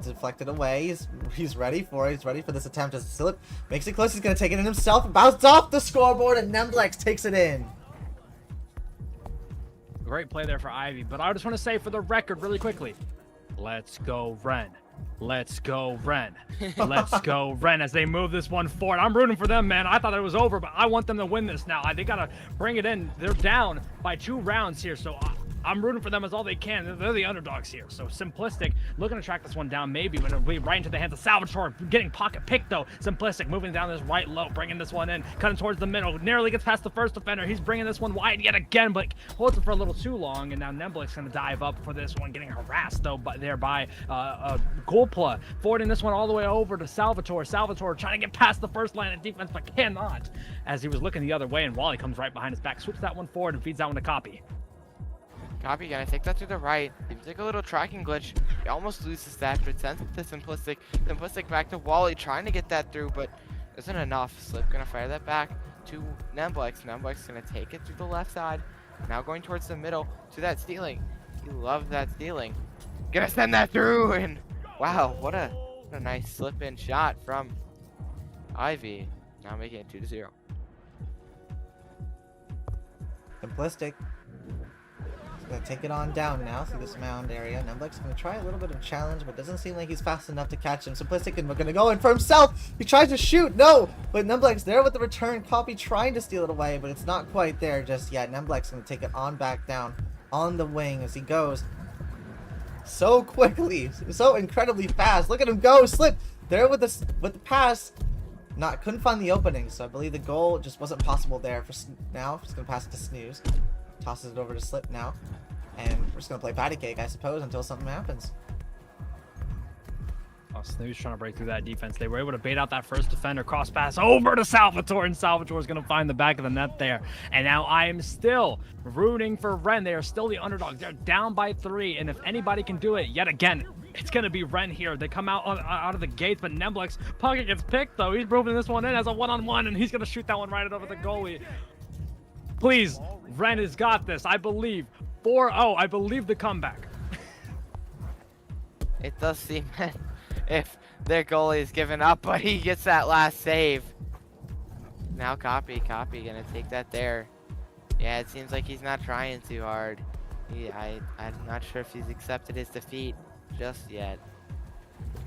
deflect it away. He's ready for it. He's ready for this attempt as Slip makes it close. He's gonna take it in himself. Bounces off the scoreboard and Nemblex takes it in. Great play there for Ivy, but I just want to say for the record really quickly, let's go Ren. Let's go Ren. Let's go Ren as they move this one forward. I'm rooting for them, man. I thought it was over, but I want them to win this now. They got to bring it in. They're down by 2 rounds here, so I'm rooting for them as all they can. They're the underdogs here. So Simplistic looking to track this one down maybe, but it'll be right into the hands of Salvatore. Getting pocket picked though. Simplistic moving down this right low, bringing this one in, cutting towards the middle. Nearly gets past the first defender. He's bringing this one wide yet again, but holds it for a little too long. And now Nemblex going to dive up for this one, getting harassed though by Golpla, forwarding this one all the way over to Salvatore. Salvatore trying to get past the first line of defense, but cannot, as he was looking the other way. And Wally comes right behind his back, swoops that one forward, and feeds that one to Copy. Copy gonna take that to the right. Seems like a little tracking glitch. He almost loses that, but sends it to Simplistic. Simplistic back to Wally, trying to get that through, but isn't enough. Slip gonna fire that back to Nemblex. Nemblex gonna take it to the left side. Now going towards the middle to that stealing. He loves that stealing. Gonna send that through, and wow, what a nice slip-in shot from Ivy. Now making it 2-0. Simplistic. Gonna take it on down now through this mound area. Nemblex gonna try a little bit of challenge, but doesn't seem like he's fast enough to catch him. Simplistic and gonna go in for himself. He tries to shoot, no, but Nemblex there with the return. Copy trying to steal it away, but it's not quite there just yet. Nemblex gonna take it on back down on the wing as he goes so quickly, so incredibly fast. Look at him go, Slip there with the pass. Couldn't find the opening, so I believe the goal just wasn't possible there for now. Just gonna pass it to Snooze. Tosses it over to Slip now. And we're just gonna play patty cake, I suppose, until something happens. Oh, Snooze trying to break through that defense. They were able to bait out that first defender, cross pass over to Salvatore, and Salvatore's going to find the back of the net there. And now I am still rooting for Ren. They are still the underdog. They're down by 3, and if anybody can do it, yet again, it's going to be Ren here. They come out of the gates, but Nemblek's pocket gets picked, though. He's moving this one in as a one-on-one, and he's going to shoot that one right over the goalie. Please, Ren has got this. I believe. 4-0. I believe the comeback. It does seem that if their goalie is giving up, but he gets that last save. Now Copy gonna take that there. Yeah, it seems like he's not trying too hard. I'm not sure if he's accepted his defeat just yet.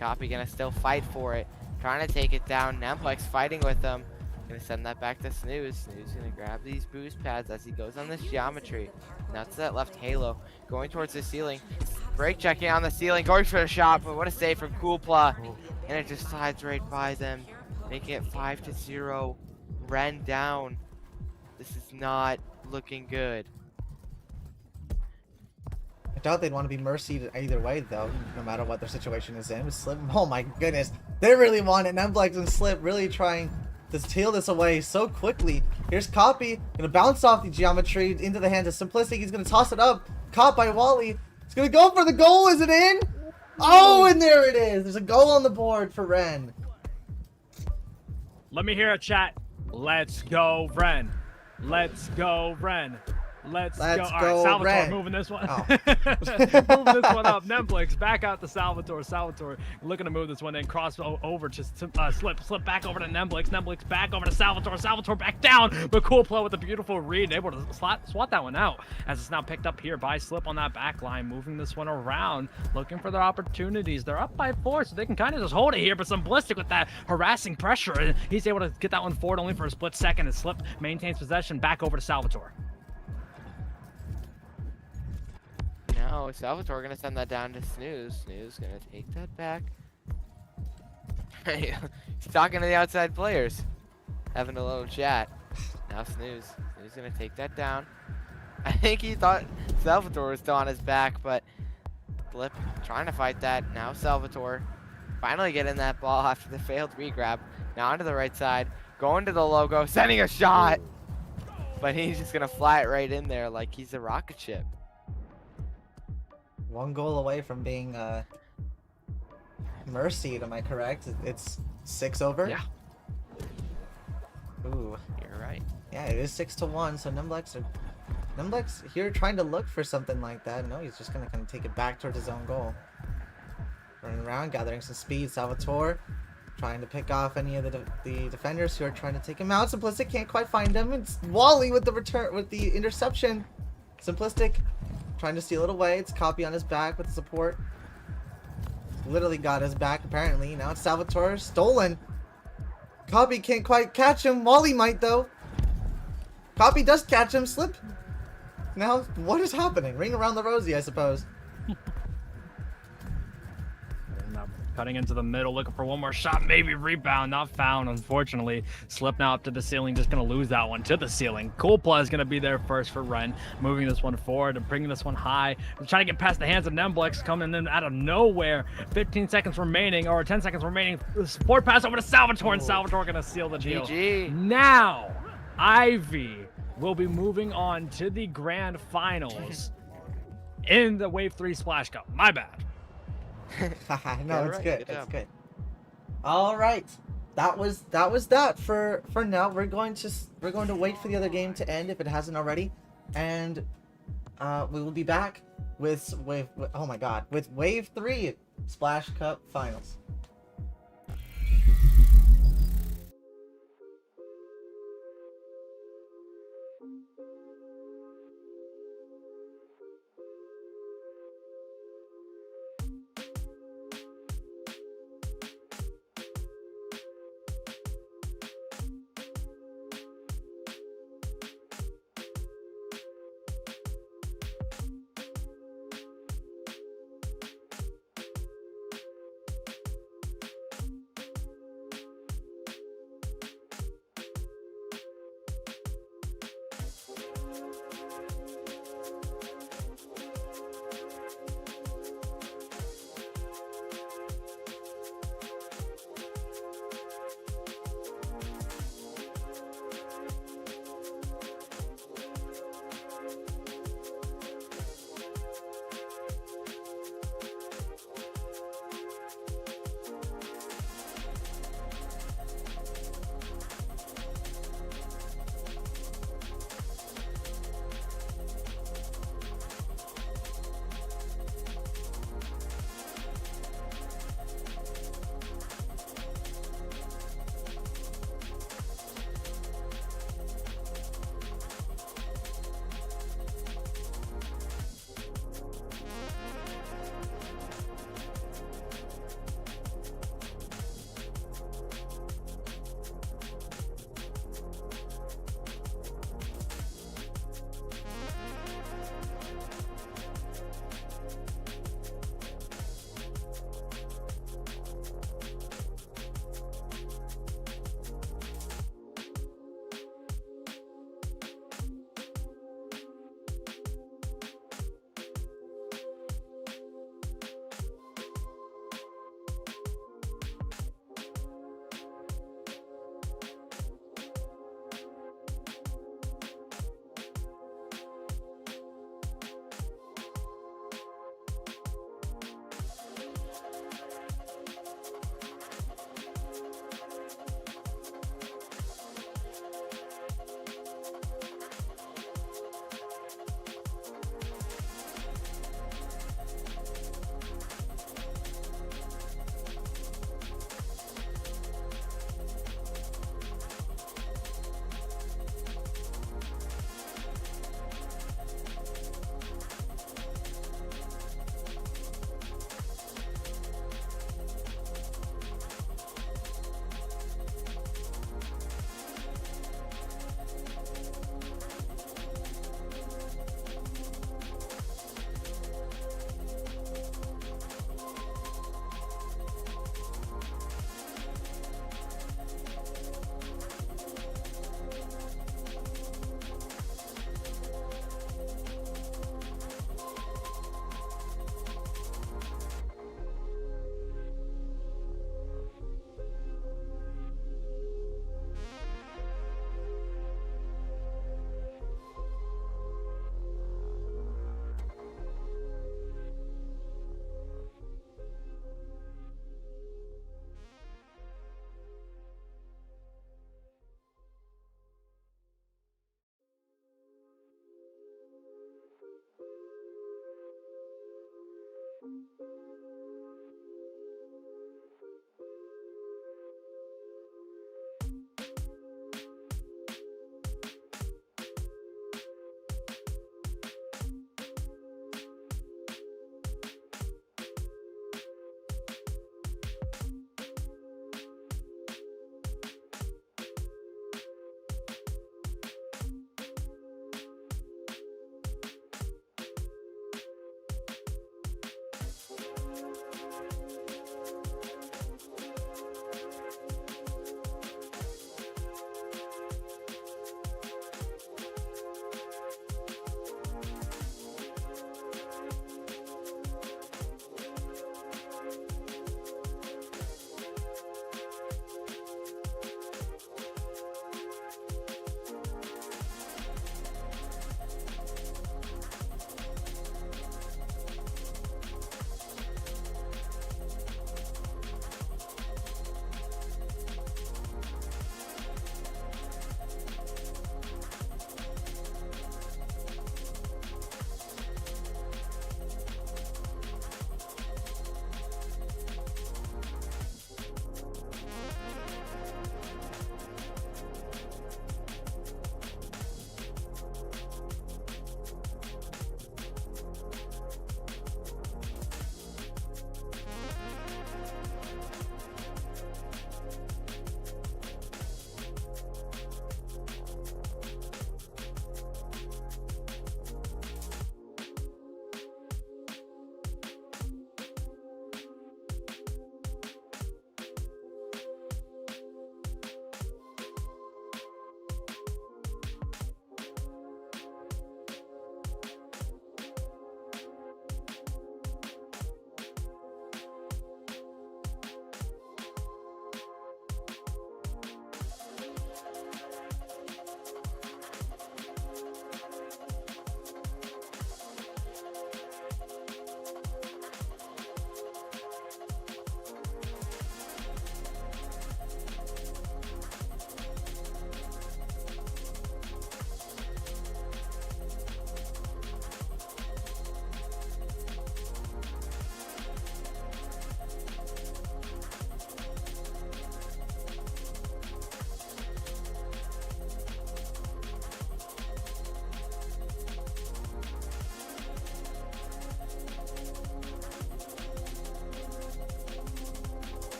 Copy gonna still fight for it, trying to take it down. Nemblek's fighting with him. Gonna send that back to Snooze. Snooze gonna grab these boost pads as he goes on this geometry. Now to that left halo, going towards the ceiling. Break checking on the ceiling, going for a shot, but what a save from Coolpla. And it just slides right by them, making it 5-0. Ren down. This is not looking good. I doubt they'd want to be mercied either way, though, no matter what their situation is in. With Slip, oh my goodness, they really want it. Nemblek and Slip really trying to steal this away so quickly. Here's Copy, gonna bounce off the geometry into the hands of Simplistic. He's gonna toss it up, caught by Wally. He's gonna go for the goal. Is it in? Oh, and there it is. There's a goal on the board for Ren. Let me hear it, chat. Let's go, Ren. Let's go, Ren. Let's go. All right, Salvatore Ren. Moving this one. Oh. Moving this one up. Nemblek's back out to Salvatore. Salvatore looking to move this one in. Cross over to Slip back over to Nemblek's. Nemblek's back over to Salvatore. Salvatore back down. But Coolpla with a beautiful read. Able to swat that one out as it's now picked up here by Slip on that back line. Moving this one around. Looking for their opportunities. They're up by 4, so they can kind of just hold it here. But Simplistic with that harassing pressure. And he's able to get that one forward only for a split second. And Slip maintains possession back over to Salvatore. Now Salvatore gonna send that down to Snooze. Snooze gonna take that back. He's talking to the outside players, having a little chat. Now Snooze gonna take that down. I think he thought Salvatore was still on his back, but Flip trying to fight that. Now Salvatore finally getting that ball after the failed regrab. Now onto the right side, going to the logo, sending a shot, but he's just gonna fly it right in there like he's a rocket ship. One goal away from being mercied, am I correct? It's 6 over? Yeah. Ooh. You're right. Yeah, it is 6-1, so Nemblek's here trying to look for something like that. No, he's just gonna kind of take it back towards his own goal. Running around, gathering some speed. Salvatore trying to pick off any of the defenders who are trying to take him out. Simplistic can't quite find him. It's Wally with the interception. Simplistic trying to steal it away. It's Copy on his back with the support. Literally got his back, apparently. Now it's Salvatore. Stolen. Copy can't quite catch him. Wally might, though. Copy does catch him. Slip. Now, what is happening? Ring around the rosy, I suppose. Cutting into the middle, looking for one more shot, maybe rebound, not found, unfortunately. Slip now up to the ceiling, just going to lose that one to the ceiling. Coolpla is going to be there first for Ren, moving this one forward and bringing this one high. Trying to get past the hands of Nemblek's, coming in out of nowhere. 15 seconds remaining, or 10 seconds remaining. Forward pass over to Salvatore, and Salvatore going to seal the deal. GG. Now, Ivy will be moving on to the grand finals in the Wave 3 Splash Cup. My bad. No, it's right. good. Good It's job. good. All right, that was that for now. We're going to wait for the other game to end if it hasn't already, and we will be back with Wave 3 Splash Cup Finals.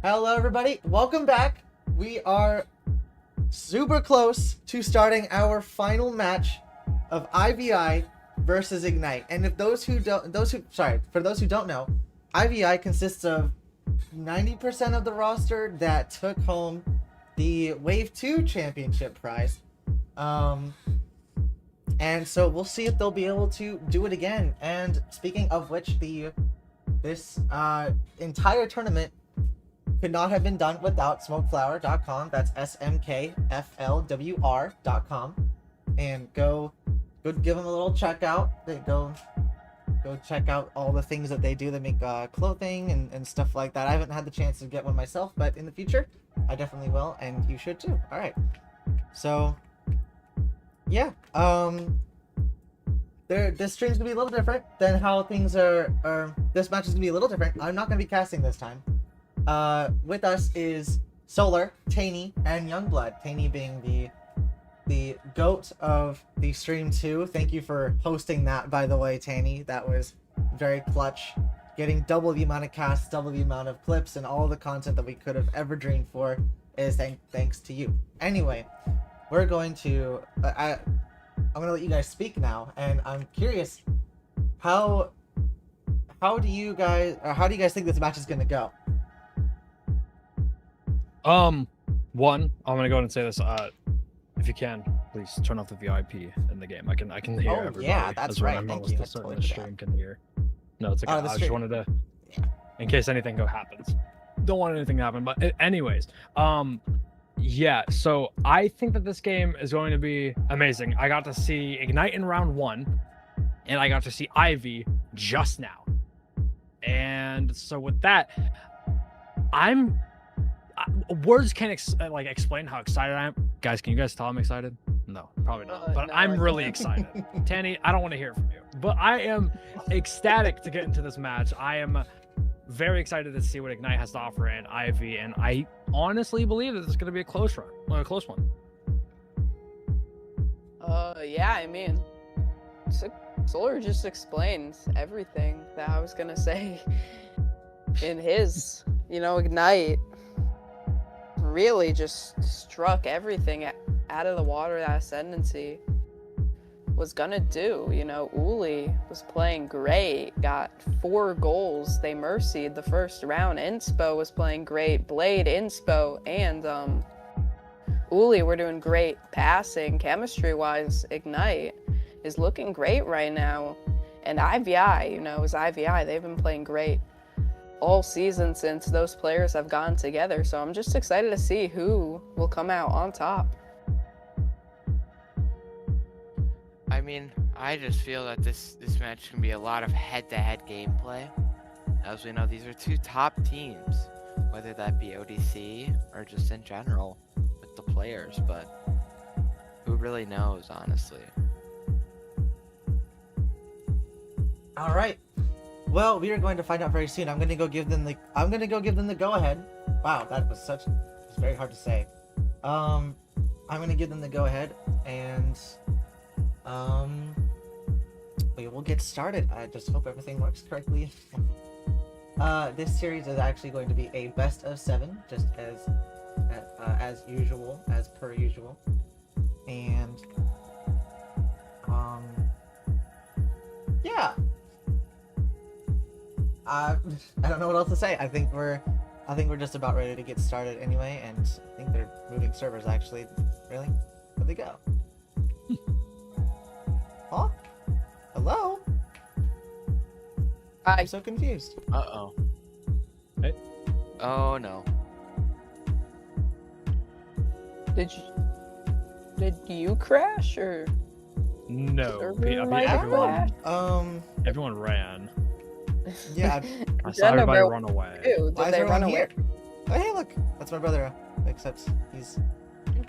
Hello, everybody. Welcome back. We are super close to starting our final match of IVI versus Ignite. And if for those who don't know, IVI consists of 90% of the roster that took home the Wave 2 championship prize. And so we'll see if they'll be able to do it again. And speaking of which, this entire tournament could not have been done without smokeflower.com. That's smkflwr.com. And go give them a little check out. They go check out all the things that they do. They make clothing and stuff like that. I haven't had the chance to get one myself, but in the future I definitely will, and you should too. All right, so yeah, this stream's gonna be a little different than how things are. This match is gonna be a little different. I'm not gonna be casting this time. With us is Solarp, Taneyy, and Yungblud. Taneyy being the goat of the stream too. Thank you for hosting that, by the way, Taneyy. That was very clutch. Getting double the amount of casts, double the amount of clips, and all the content that we could have ever dreamed for is thanks to you. Anyway, we're going to I'm gonna let you guys speak now, and I'm curious how do you guys think this match is gonna go? One, I'm gonna go ahead and say this. If you can, please turn off the VIP in the game. I can hear everybody. Yeah, that's right. Thank you. The stream can hear. No, it's okay. I just wanted to, in case anything happens. Don't want anything to happen. But anyways, yeah. So I think that this game is going to be amazing. I got to see Ignite in round 1, and I got to see Ivy just now. And so with that, words can't explain how excited I am. Guys, can you guys tell I'm excited? No, probably not. But No, I'm really excited. Taneyy, I don't want to hear from you. But I am ecstatic to get into this match. I am very excited to see what Ignite has to offer in Ivy, and I honestly believe that this is going to be a close one. Yeah, I mean, Solar just explained everything that I was gonna say in his, Ignite really just struck everything out of the water that Ascendancy was gonna do. Uli was playing great, got 4 goals. They mercied the first round. Inspo was playing great. Blade, Inspo, and Uli were doing great passing. Chemistry-wise, Ignite is looking great right now. And IVI, is IVI. They've been playing great all season since those players have gotten together. So I'm just excited to see who will come out on top. I mean, I just feel that this match can be a lot of head-to-head gameplay. As we know, these are 2 top teams whether that be ODC or just in general with the players, but who really knows, honestly? All right. Well, we are going to find out very soon. I'm gonna go give them the go ahead. Wow, that was it's very hard to say. I'm gonna give them the go ahead, and we will get started. I just hope everything works correctly. This series is actually going to be a best of 7, just as usual, as per usual, and yeah. I don't know what else to say. I think we're just about ready to get started anyway, and I think they're moving servers actually. Really? Where'd they go? Huh? Hello? Hi. I'm so confused. Uh-oh. Hey. Oh, no. Did you crash or? No. Server I might have everyone ran. Yeah. I saw everybody run away. Ew, Why did is they everyone run away? here? Oh, hey, look. That's my brother. Except he's.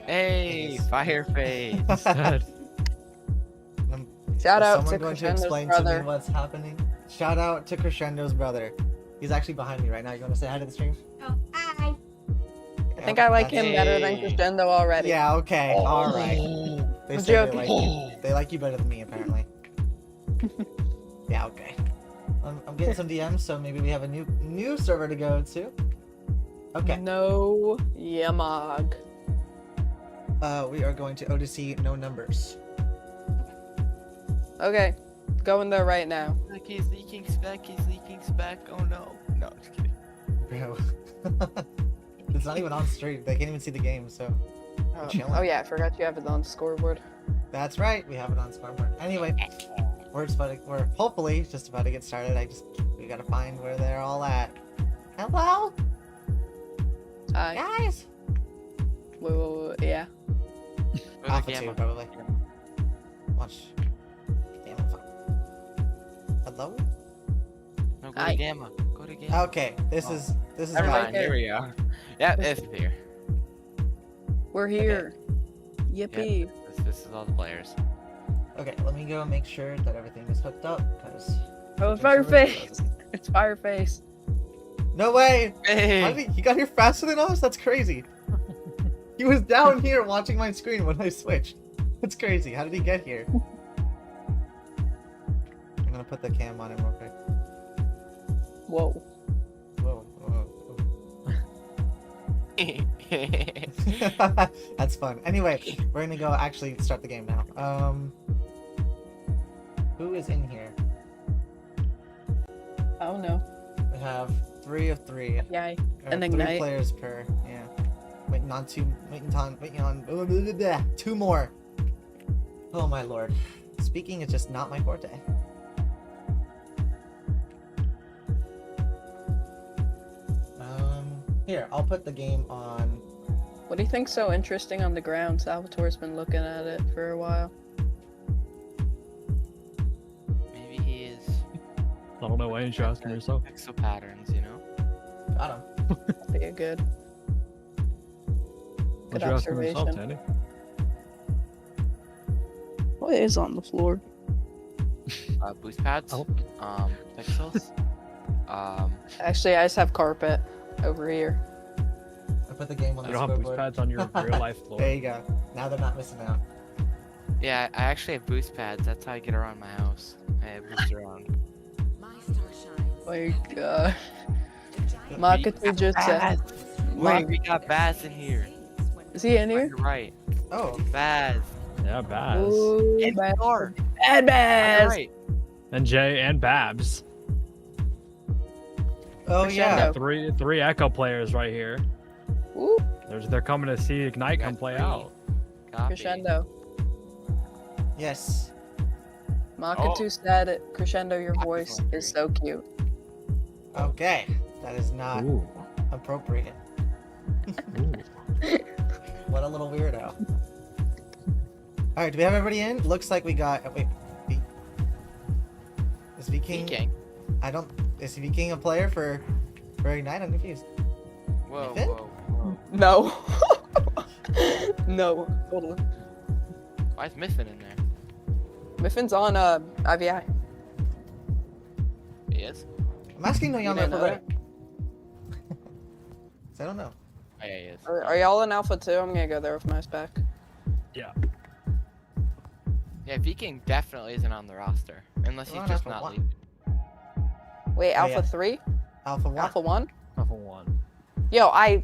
Hey, Yes. Fireface. Shout Is out someone to going to Crescendo's explain to me brother. what's happening? Shout out to Crescendo's brother. He's actually behind me right now. You want to say hi to the stream? Oh, hi. I think I like him better than Hey. Crescendo already. Yeah. Okay. All right. They I'm said joking. they like you better than me apparently. Yeah. Okay. I'm getting some DMs, so maybe we have a new server to go to. Okay. No Yamag. We are going to ODC no numbers. Okay, going there right now. Spec, he's leaking spec. Oh no. No, just kidding. Bro. It's not even on stream. They can't even see the game, so chilling. Oh yeah, I forgot you have it on scoreboard. that's right. We have it on scoreboard. Anyway, we're hopefully just about to get started. We gotta find where they're all at. Hello, Hi. guys. Yeah. Go to Alpha Gamma. 2, probably. Watch. Damn, fuck. Hello. No, go Hi. to Gamma. Go to Gamma. Okay, this is Never right mind, there. here we are. Yeah, it's here. We're here. Yippee. This is all the players. Okay, let me go make sure that everything is hooked up, because... Oh, it's Fireface. It's Fireface. No way! Hey! How did he got here faster than us? That's crazy. He was down here watching my screen when I switched. That's crazy. How did he get here? I'm gonna put the cam on him real quick. Whoa. Whoa, whoa, whoa. That's fun. Anyway, we're gonna go actually start the game now. Who is in here? I don't know. We have 3 of 3. Yay. Or And 3 Ignite. players per. Yeah. Waiting on 2 more. Oh my lord. Speaking is just not my forte. Here, I'll put the game on. What do you think's so interesting on the ground? Salvatore's been looking at it for a while. Maybe he is I don't know why you're asking yourself. pixel patterns, you know? Got him. That'd be a good What you asking yourself, observation. Taney? What is on the floor? Boost pads. Oh. Pixels. Actually, I just have carpet over here. I put the game on You the don't have boost scoreboard. pads on your real life floor. There you go. Now they're not missing out. Yeah, I actually have boost pads. That's how I get around my house. I have boost around. My star shines. Oh my god. Good. Makatu just said. Wait, we got Baz in here. Is he in here? You're right. Oh, Baz. Yeah, Baz. Ooh, In bad, Thor. bad Baz. Right. And Jay and Babs. oh yeah. Crescendo. Three Echo players right here. Ooh, They're coming to see Ignite We come got play 3. out. Copy. Crescendo. Yes. Makatu said, Crescendo, your voice is so cute. Okay. That is not Ooh. appropriate. Ooh. What a little weirdo. Alright, do we have everybody in? Looks like we got. Wait. Is V King? King. I don't. Is V King a player for Ignite? I'm confused. Whoa, Miffin? whoa, whoa. No. No. Hold on. Why is Miffin in there? Miffin's on IVI. He is? I'm asking Noyama didn't if know we're that? ready. So I don't know. Oh, yeah, he is. Are y'all in Alpha too? I'm gonna go there with my spec. Yeah. Yeah, Viking definitely isn't on the roster. Unless We're he's on just Alpha not 1. leaving. Wait, Oh, Alpha yeah. 3? Alpha 1. Alpha 1? Alpha 1. Yo, I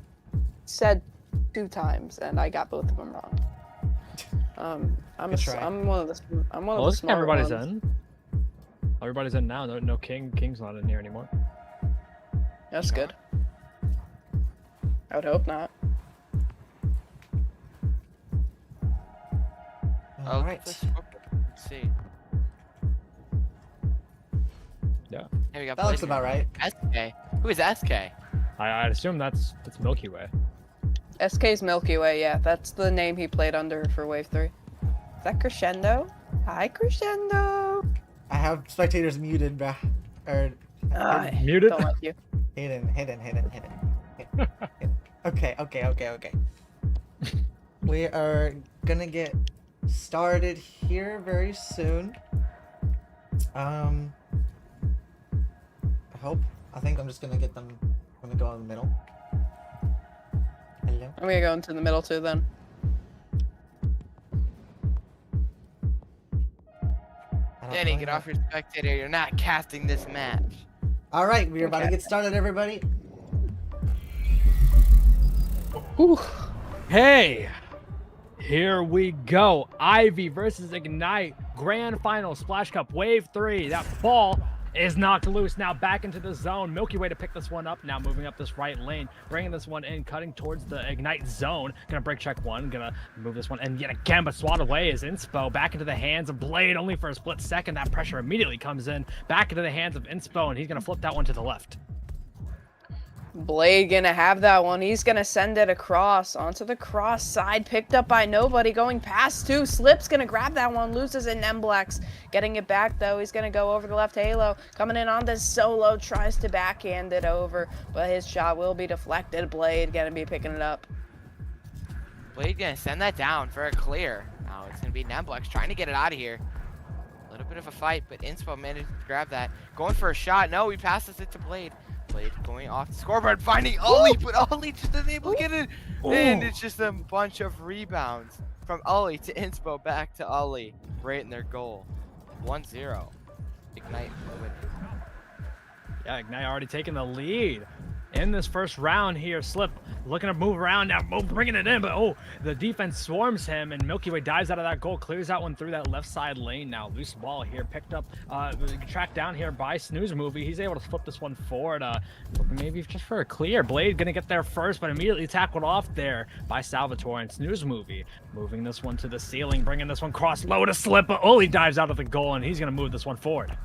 said 2 times and I got both of them wrong. Good try. I'm one of the Well, looks like smart everybody's ones. in. Everybody's in now. No King's not in here anymore. That's good. I would hope not. Oh, Alright. let's see. Yeah. Hey, we got That looks Blade about right. here. SK. Who is SK? I'd assume that's Milky Way. SK's Milky Way, yeah. That's the name he played under for Wave 3. Is that Crescendo? Hi, Crescendo! I have spectators muted, bruh. Or Muted? Don't like you. hidden. Okay. We are gonna get started here very soon. I hope. I think I'm just gonna get them. I'm gonna go in the middle. Hello. I'm gonna go into the middle too then. Danny, get off your spectator. You're not casting this match. All right, we're about to Okay. get started, everybody. Whew. Hey! Here we go. Ivy versus Ignite. Grand Final. Splash Cup. Wave 3. That ball is knocked loose. Now back into the zone. Milky Way to pick this one up. Now moving up this right lane. Bringing this one in. Cutting towards the Ignite zone. Gonna break check one. Gonna move this one. And yet again, but swat away is Inspo. Back into the hands of Blade. Only for a split second. That pressure immediately comes in. Back into the hands of Inspo. And he's gonna flip that one to the left. Blade gonna have that one. He's gonna send it across onto the cross side. Picked up by nobody. Going past 2. Slip's gonna grab that one. Loses it. Nemblex getting it back though. He's gonna go over the left halo. Coming in on this solo. Tries to backhand it over. But his shot will be deflected. Blade gonna be picking it up. Blade gonna send that down for a clear. Now it's gonna be Nemblex trying to get it out of here. A little bit of a fight, but Inspo managed to grab that. Going for a shot. No, he passes it to Blade. Blade going off the scoreboard, finding Ollie, but Ollie just isn't able to get it. And it's just a bunch of rebounds from Ollie to Inspo back to Ollie, right in their goal. 1-0. Ignite win. Yeah, Ignite already taking the lead in this first round here. Slip looking to move around now, bringing it in, but oh, the defense swarms him, and Milky Way dives out of that goal, clears that one through that left side lane. Now loose ball here, picked up, tracked down here by Snooze Movie. He's able to flip this one forward, maybe just for a clear. Blade gonna get there first, but immediately tackled off there by Salvatore, and Snooze Movie moving this one to the ceiling, bringing this one cross low to Slip, but Oli dives out of the goal, and he's gonna move this one forward.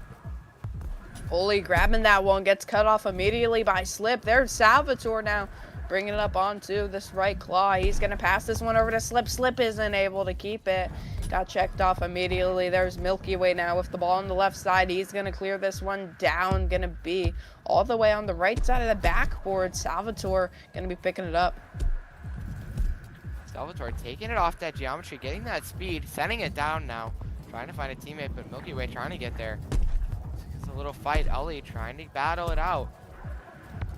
Oli grabbing that one, gets cut off immediately by Slip. There's Salvatore now, bringing it up onto this right claw. He's going to pass this one over to Slip. Slip isn't able to keep it. Got checked off immediately. There's Milky Way now with the ball on the left side. He's going to clear this one down. Going to be all the way on the right side of the backboard. Salvatore going to be picking it up. Salvatore taking it off that geometry, getting that speed, sending it down now. Trying to find a teammate, but Milky Way trying to get there. It's a little fight. Ollie trying to battle it out.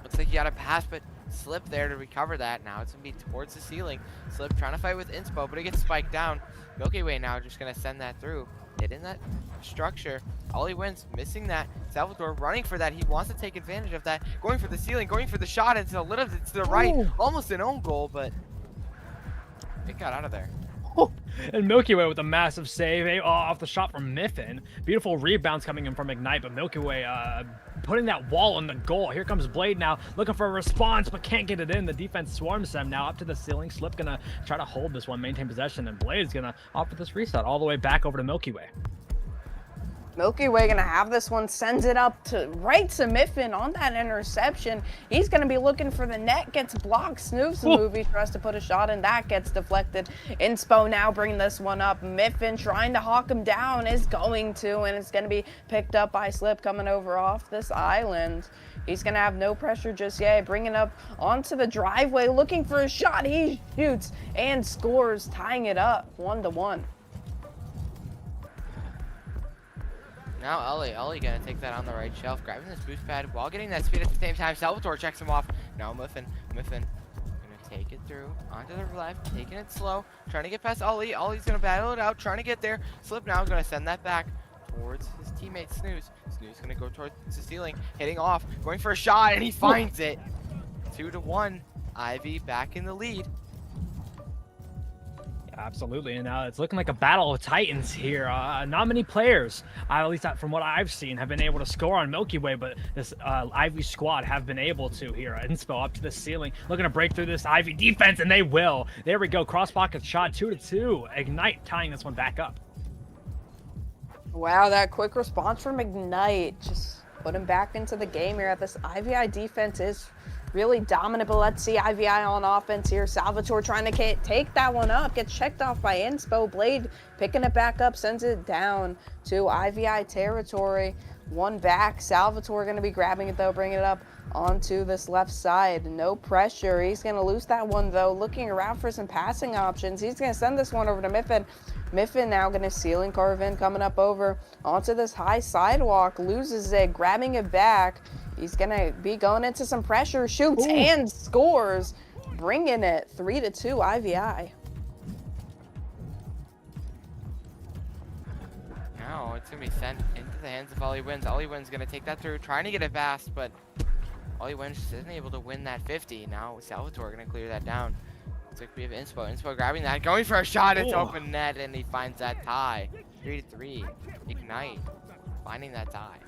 Looks like he got a pass, but Slip there to recover that. Now it's going to be towards the ceiling. Slip trying to fight with Inspo, but it gets spiked down. Milky Way now just going to send that through. Hitting that structure. Ollie wins, missing that. Salvatore running for that. He wants to take advantage of that. Going for the ceiling, going for the shot. It's a little bit to the right. Almost an own goal, but it got out of there. And Milky Way with a massive save off the shot from Miffin. Beautiful rebounds coming in from Ignite, but Milky Way putting that wall on the goal. Here comes Blade now, looking for a response, but can't get it in. The defense swarms them now up to the ceiling. Slip gonna try to hold this one, maintain possession, and Blade's gonna offer this reset all the way back over to Milky Way. Milky Way gonna have this one, sends it up to right to Miffin on that interception. He's gonna be looking for the net, gets blocked. Snooze the movie, tries to put a shot in, that gets deflected. Inspo now bringing this one up. Miffin trying to hawk him down, is going to, and it's gonna be picked up by Slip coming over off this island. He's gonna have no pressure just yet, bringing up onto the driveway, looking for a shot. He shoots and scores, tying it up 1-1. Now Ellie gonna take that on the right shelf, grabbing this boost pad while getting that speed at the same time. Salvatore checks him off. Now Miffin gonna take it through onto the left, taking it slow, trying to get past Ollie. Ollie's gonna battle it out, trying to get there. Slip now is gonna send that back towards his teammate Snooze. Snooze gonna go towards the ceiling, hitting off, going for a shot, and he finds it. 2-1. Ivy back in the lead. Absolutely, and it's looking like a battle of titans here. Not many players, at least from what I've seen, have been able to score on Milky Way, but this Ivy squad have been able to here. Inspo up to the ceiling, looking to break through this Ivy defense, and they will. There we go, cross pocket shot, 2-2. Ignite tying this one back up. Wow, that quick response from Ignite just put him back into the game here. This IVI defense is really dominant, but let's see IVI on offense here. Salvatore trying to take that one up, gets checked off by Inspo. Blade picking it back up, sends it down to IVI territory. One back. Salvatore going to be grabbing it though, bringing it up onto this left side. No pressure. He's going to lose that one though, looking around for some passing options. He's going to send this one over to Miffin. Miffin now going to ceiling carve in, coming up over onto this high sidewalk, loses it, grabbing it back. He's going to be going into some pressure, shoots and scores, bringing it 3-2 IVI. Now it's going to be sent into the hands of Ollie Wins. Ollie Wins going to take that through, trying to get it fast, but Ollie Wins just isn't able to win that 50. Now Salvatore going to clear that down. Looks like we have Inspo. Inspo grabbing that, going for a shot. It's open net, and he finds that tie. 3-3. Ignite finding that tie.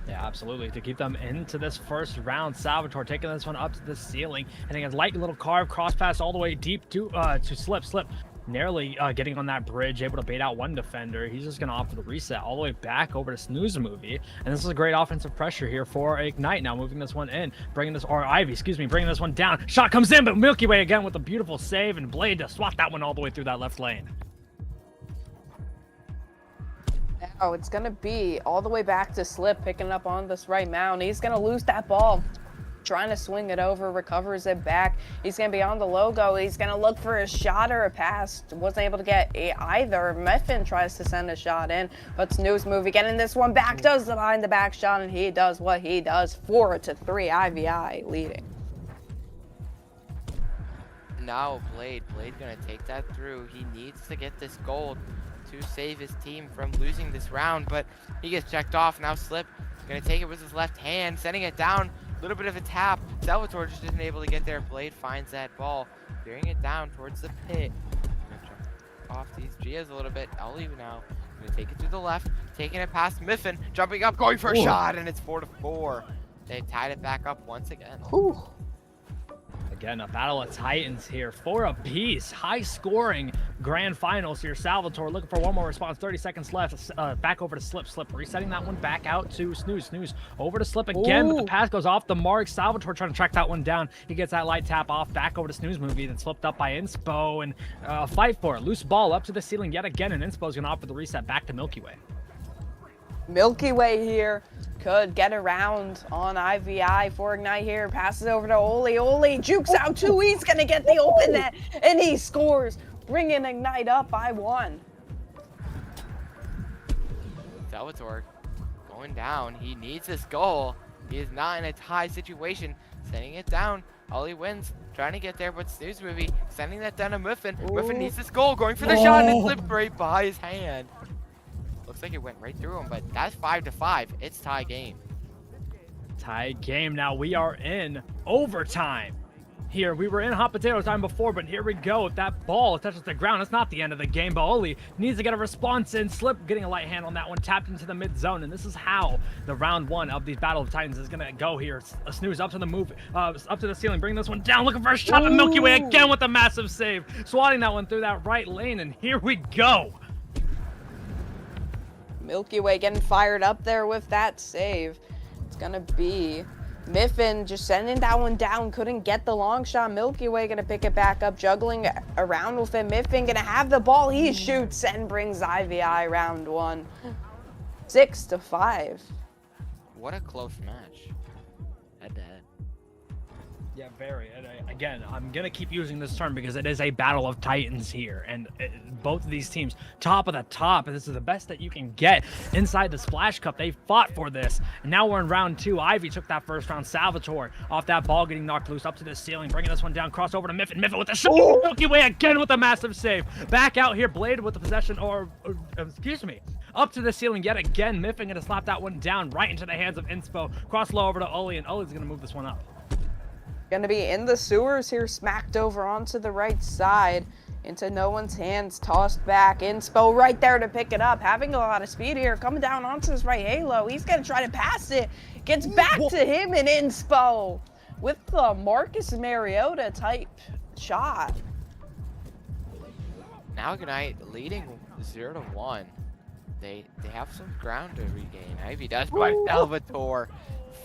Yeah, absolutely. To keep them into this first round, Salvatore taking this one up to the ceiling, hitting a light little carve, cross pass all the way deep to Slip. Slip narrowly getting on that bridge, able to bait out one defender. He's just going to opt for the reset all the way back over to Snooze Movie. And this is a great offensive pressure here for Ignite. Now moving this one in, bringing this, or Ivy, excuse me, bringing this one down. Shot comes in, but Milky Way again with a beautiful save, and Blade to swat that one all the way through that left lane. Now it's going to be all the way back to Slip, picking up on this right mound. He's going to lose that ball, trying to swing it over, recovers it back. He's going to be on the logo. He's going to look for a shot or a pass. Wasn't able to get either. Miffin tries to send a shot in, but Snooze Movie getting this one back, does the behind the back shot, and he does what he does. 4-3 IVI leading. Now Blade gonna take that through. He needs to get this goal to save his team from losing this round, but he gets checked off. Now Slip gonna take it with his left hand, sending it down. A little bit of a tap. Salvatore just isn't able to get there. Blade finds that ball, veering it down towards the pit. Gonna jump off these Gias a little bit. Ollie now gonna take it to the left, taking it past Miffin, jumping up, going for a shot, and it's 4-4. They tied it back up once again. Whew. Again, a battle of titans here, 4 apiece, high scoring grand finals here. Salvatore looking for one more response, 30 seconds left. Back over to Slip. Slip resetting that one back out to Snooze. Snooze over to Slip again, but the pass goes off the mark. Salvatore trying to track that one down. He gets that light tap off, back over to Snooze Movie, then slipped up by Inspo, and fight for it. Loose ball up to the ceiling yet again, and Inspo's gonna offer the reset back to Milky Way. Milky Way here could get around on IVI for Ignite here. Passes over to Oli. Oli jukes out too. He's going to get the open net, and he scores, bringing Ignite up by 1. Salvatore going down. He needs this goal. He is not in a tie situation. Sending it down. Ollie Wins, trying to get there, but Snooze Movie sending that down to Miffin. Miffin needs this goal, going for the shot, and it slipped right by his hand. Looks like it went right through him, but that's 5-5. It's tie game. Tie game. Now we are in overtime. Here, we were in hot potato time before, but here we go. If that ball touches the ground, it's not the end of the game, but Oli needs to get a response in. Slip getting a light hand on that one, tapped into the mid zone, and this is how the round 1 of these Battle of Titans is gonna go here. A Snooze up to the move, up to the ceiling, bring this one down, looking for a shot. The Milky Way again with a massive save, swatting that one through that right lane, and here we go. Milky Way getting fired up there with that save. It's gonna be Miffin just sending that one down, couldn't get the long shot. Milky Way gonna pick it back up, juggling around with it. Miffin gonna have the ball, he shoots and brings IVI round 1. 6-5. What a close match. Head to head. Yeah, very. And again, I'm going to keep using this term because it is a battle of titans here. And both of these teams, top of the top, this is the best that you can get inside the Splash Cup. They fought for this. And now we're in round 2. Ivy took that first round. Salvatore off that ball, getting knocked loose up to the ceiling, bringing this one down, cross over to Miffin. Miffin with the shot. Milky Way again with a massive save. Back out here, Blade with the possession, or excuse me. Up to the ceiling yet again. Miffin going to slap that one down right into the hands of Inspo. Cross low over to Oli, and Oli's going to move this one up. Gonna be in the sewers here, smacked over onto the right side, into no one's hands, tossed back. Inspo right there to pick it up, having a lot of speed here, coming down onto his right halo. He's gonna try to pass it, gets back to him, and Inspo with the Marcus Mariota type shot. Now Ignite leading 0-1. They have some ground to regain. Ivy does, but Salvatore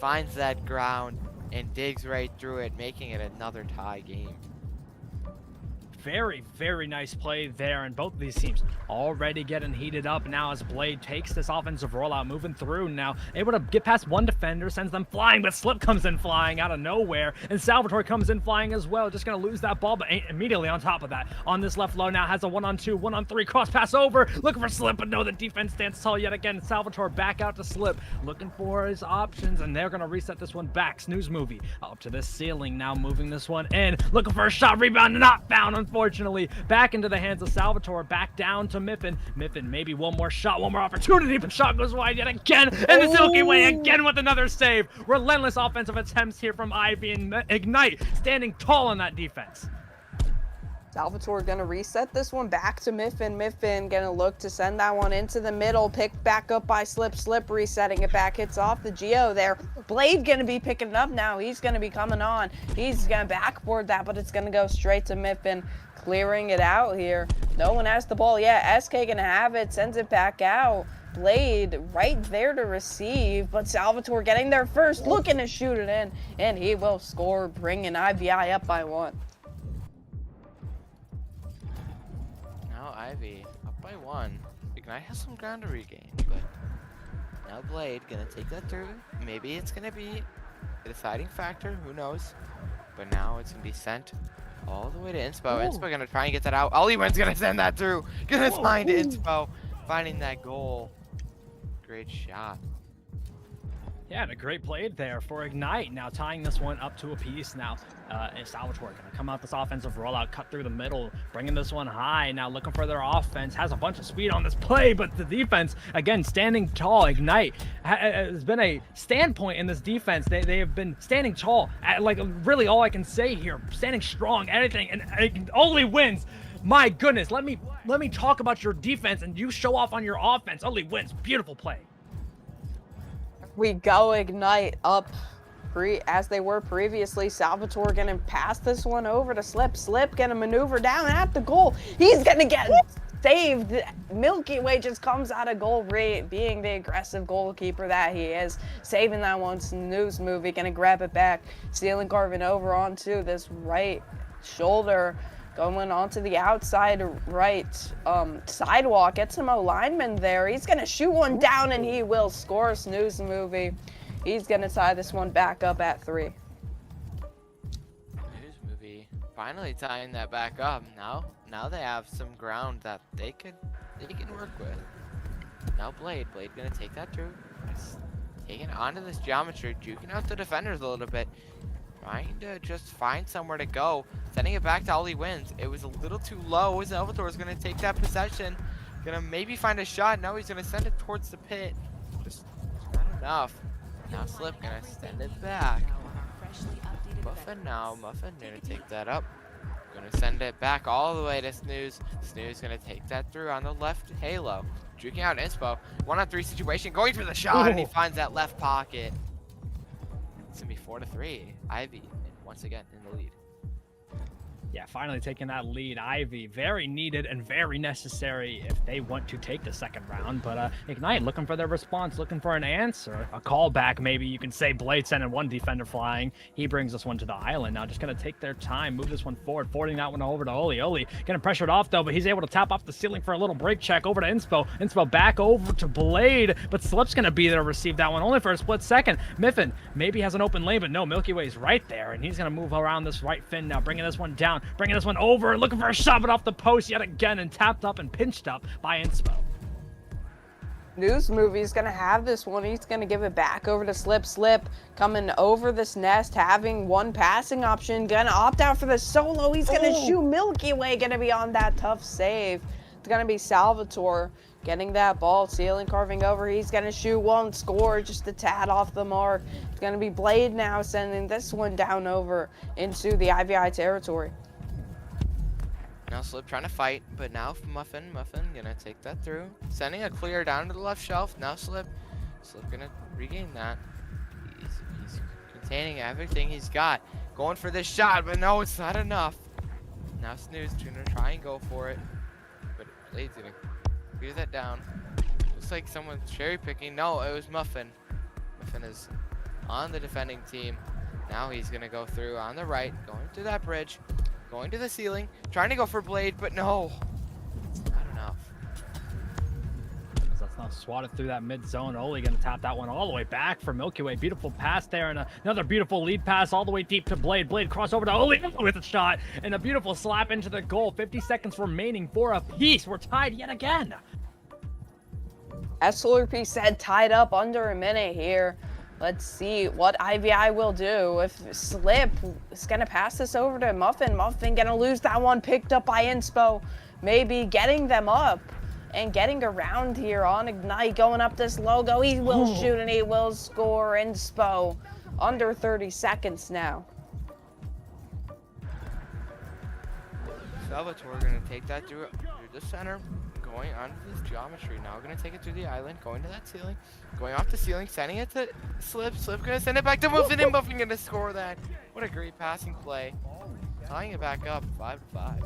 finds that ground and digs right through it, making it another tie game. Very, very nice play there, and both of these teams already getting heated up now as Blade takes this offensive rollout, moving through now, able to get past one defender, sends them flying, but Slip comes in flying out of nowhere, and Salvatore comes in flying as well, just gonna lose that ball, but immediately on top of that, on this left low now, has a 1-on-2, 1-on-3, cross pass over, looking for Slip, but no, the defense stands tall yet again. Salvatore back out to Slip, looking for his options, and they're gonna reset this one back. Snooze movie up to the ceiling now, moving this one in, looking for a shot, rebound, not found, unfortunately. Back into the hands of Salvatore, back down to Miffin. Miffin, maybe one more shot, one more opportunity, but shot goes wide yet again, and the Milky Way again with another save. Relentless offensive attempts here from Ivy, and Ignite standing tall on that defense. Salvatore gonna reset this one back to Miffin. Miffin gonna look to send that one into the middle, picked back up by Slip. Slip resetting it back, hits off the Geo there. Blade gonna be picking it up now. He's gonna be coming on. He's gonna backboard that, but it's gonna go straight to Miffin, clearing it out here. No one has the ball yet. SK gonna have it, sends it back out. Blade right there to receive, but Salvatore getting there first, looking to shoot it in, and he will score, bringing IVI up by 1. Ivy up by 1. Ignite has some ground to regain, but now Blade gonna take that through. Maybe it's gonna be a deciding factor, who knows? But now it's gonna be sent all the way to Inspo. Inspo gonna try and get that out. Oliman's gonna send that through. Gonna find Inspo, finding that goal. Great shot. Yeah, and a great play there for Ignite. Now tying this one up to a piece now. And Salvatore gonna come out this offensive rollout, cut through the middle, bringing this one high. Now looking for their offense, has a bunch of speed on this play, but the defense, again, standing tall. Ignite has been a standpoint in this defense. They have been standing tall, at, like, really all I can say here, standing strong, anything, and it only wins. My goodness, let me talk about your defense, and you show off on your offense. Only wins. Beautiful play. We go Ignite up as they were previously. Salvatore gonna pass this one over to Slip. Slip gonna maneuver down at the goal. He's gonna get saved. Milky Way just comes out of goal being the aggressive goalkeeper that he is. Saving that one. Snooze movie gonna grab it back. Ceiling carving over onto this right shoulder. Going onto the outside right sidewalk. Gets some lineman there. He's going to shoot one down, and he will score. Snooze movie. He's going to tie this one back up at 3. Snooze movie finally tying that back up. Now they have some ground that they can work with. Now Blade going to take that through. Taking onto this geometry, juking out the defenders a little bit. Trying to just find somewhere to go. Sending it back to Ollie Wins. It was a little too low. Salvatore's going to take that possession. Going to maybe find a shot. No, he's going to send it towards the pit. Just not enough. Now Slip going to send it back. Muffin now. Muffin going to take that up. Going to send it back all the way to Snooze. Snooze going to take that through on the left halo. Juking out Inspo. 1-on-3 situation. Going for the shot, and he finds that left pocket. It's going to be 4-3. Ivy, once again, in the lead. Yeah, finally taking that lead. Ivy, very needed and very necessary if they want to take the second round. But Ignite looking for their response, looking for an answer. A callback, maybe you can say. Blade sending one defender flying. He brings this one to the island. Now just going to take their time, move this one forward, forwarding that one over to Oli. Oli getting pressured off, though, but he's able to tap off the ceiling for a little break check over to Inspo. Inspo back over to Blade, but Slip's going to be there to receive that one only for a split second. Miffin maybe has an open lane, but no, Milky Way's right there, and he's going to move around this right fin now, bringing this one down. Bringing this one over, looking for a shot, but off the post yet again, and tapped up and pinched up by Inspo. News Movie's gonna have this one. He's gonna give it back over to Slip. Slip coming over this nest, having one passing option. Gonna opt out for the solo. He's gonna shoot Milky Way. Gonna be on that tough save. It's gonna be Salvatore getting that ball, ceiling carving over. He's gonna shoot one, score just a tad off the mark. It's gonna be Blade now sending this one down over into the IVI territory. Now Slip trying to fight, but now Muffin gonna take that through. Sending a clear down to the left shelf. Now Slip gonna regain that. He's containing everything he's got. Going for this shot, but no, it's not enough. Now Snooze gonna try and go for it. But Blade's gonna clear that down. Looks like someone's cherry picking. No, it was Muffin. Muffin is on the defending team. Now he's gonna go through on the right, going to that bridge. Going to the ceiling, trying to go for Blade, but no. It's not enough. That's now swatted through that mid zone. Oli gonna tap that one all the way back for Milky Way. Beautiful pass there, and another beautiful lead pass all the way deep to Blade. Blade cross over to Oli with a shot, and a beautiful slap into the goal. 50 seconds remaining for a piece. We're tied yet again. As Solarp said, tied up under a minute here. Let's see what IVI will do. If Slip is going to pass this over to Muffin, Muffin going to lose that one, picked up by Inspo. Maybe getting them up and getting around here on Ignite, going up this logo. He will shoot and he will score. Inspo under 30 seconds now. Salvatore going to take that through the center. Going onto this geometry now, gonna take it through the island, going to that ceiling, going off the ceiling, sending it to Slip. Slip gonna send it back to Muffin, and Muffin gonna score that. What a great passing play, tying it back up 5-5.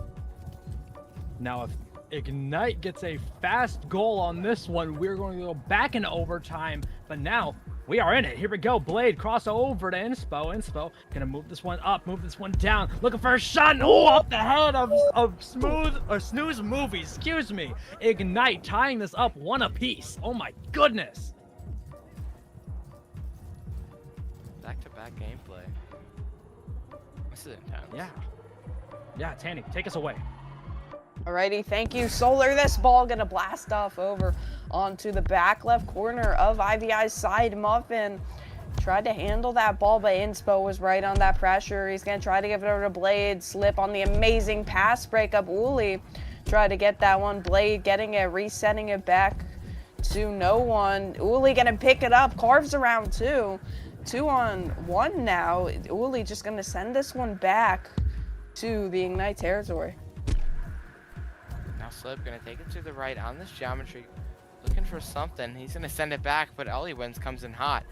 Now, if Ignite gets a fast goal on this one, we're going to go back into overtime. But now we are in it. Here we go. Blade cross over to Inspo. Inspo gonna move this one up, move this one down, looking for a shot. Oh, off the head of Snooze Movie. Excuse me. Ignite tying this up one apiece. Oh my goodness. Back-to-back gameplay. This is intense. Yeah, Taneyy, take us away. Alrighty, thank you, Solar. This ball gonna blast off over onto the back left corner of IVI's side. Muffin tried to handle that ball, but Inspo was right on that pressure. He's gonna try to give it over to Blade. Slip on the amazing pass breakup. Uli tried to get that one. Blade getting it, resetting it back to no one. Uli gonna pick it up, carves around two. 2-on-1 now. Uli just gonna send this one back to the Ignite territory. Now Slip gonna take it to the right on this geometry, looking for something. He's gonna send it back, but Eliwins comes in hot,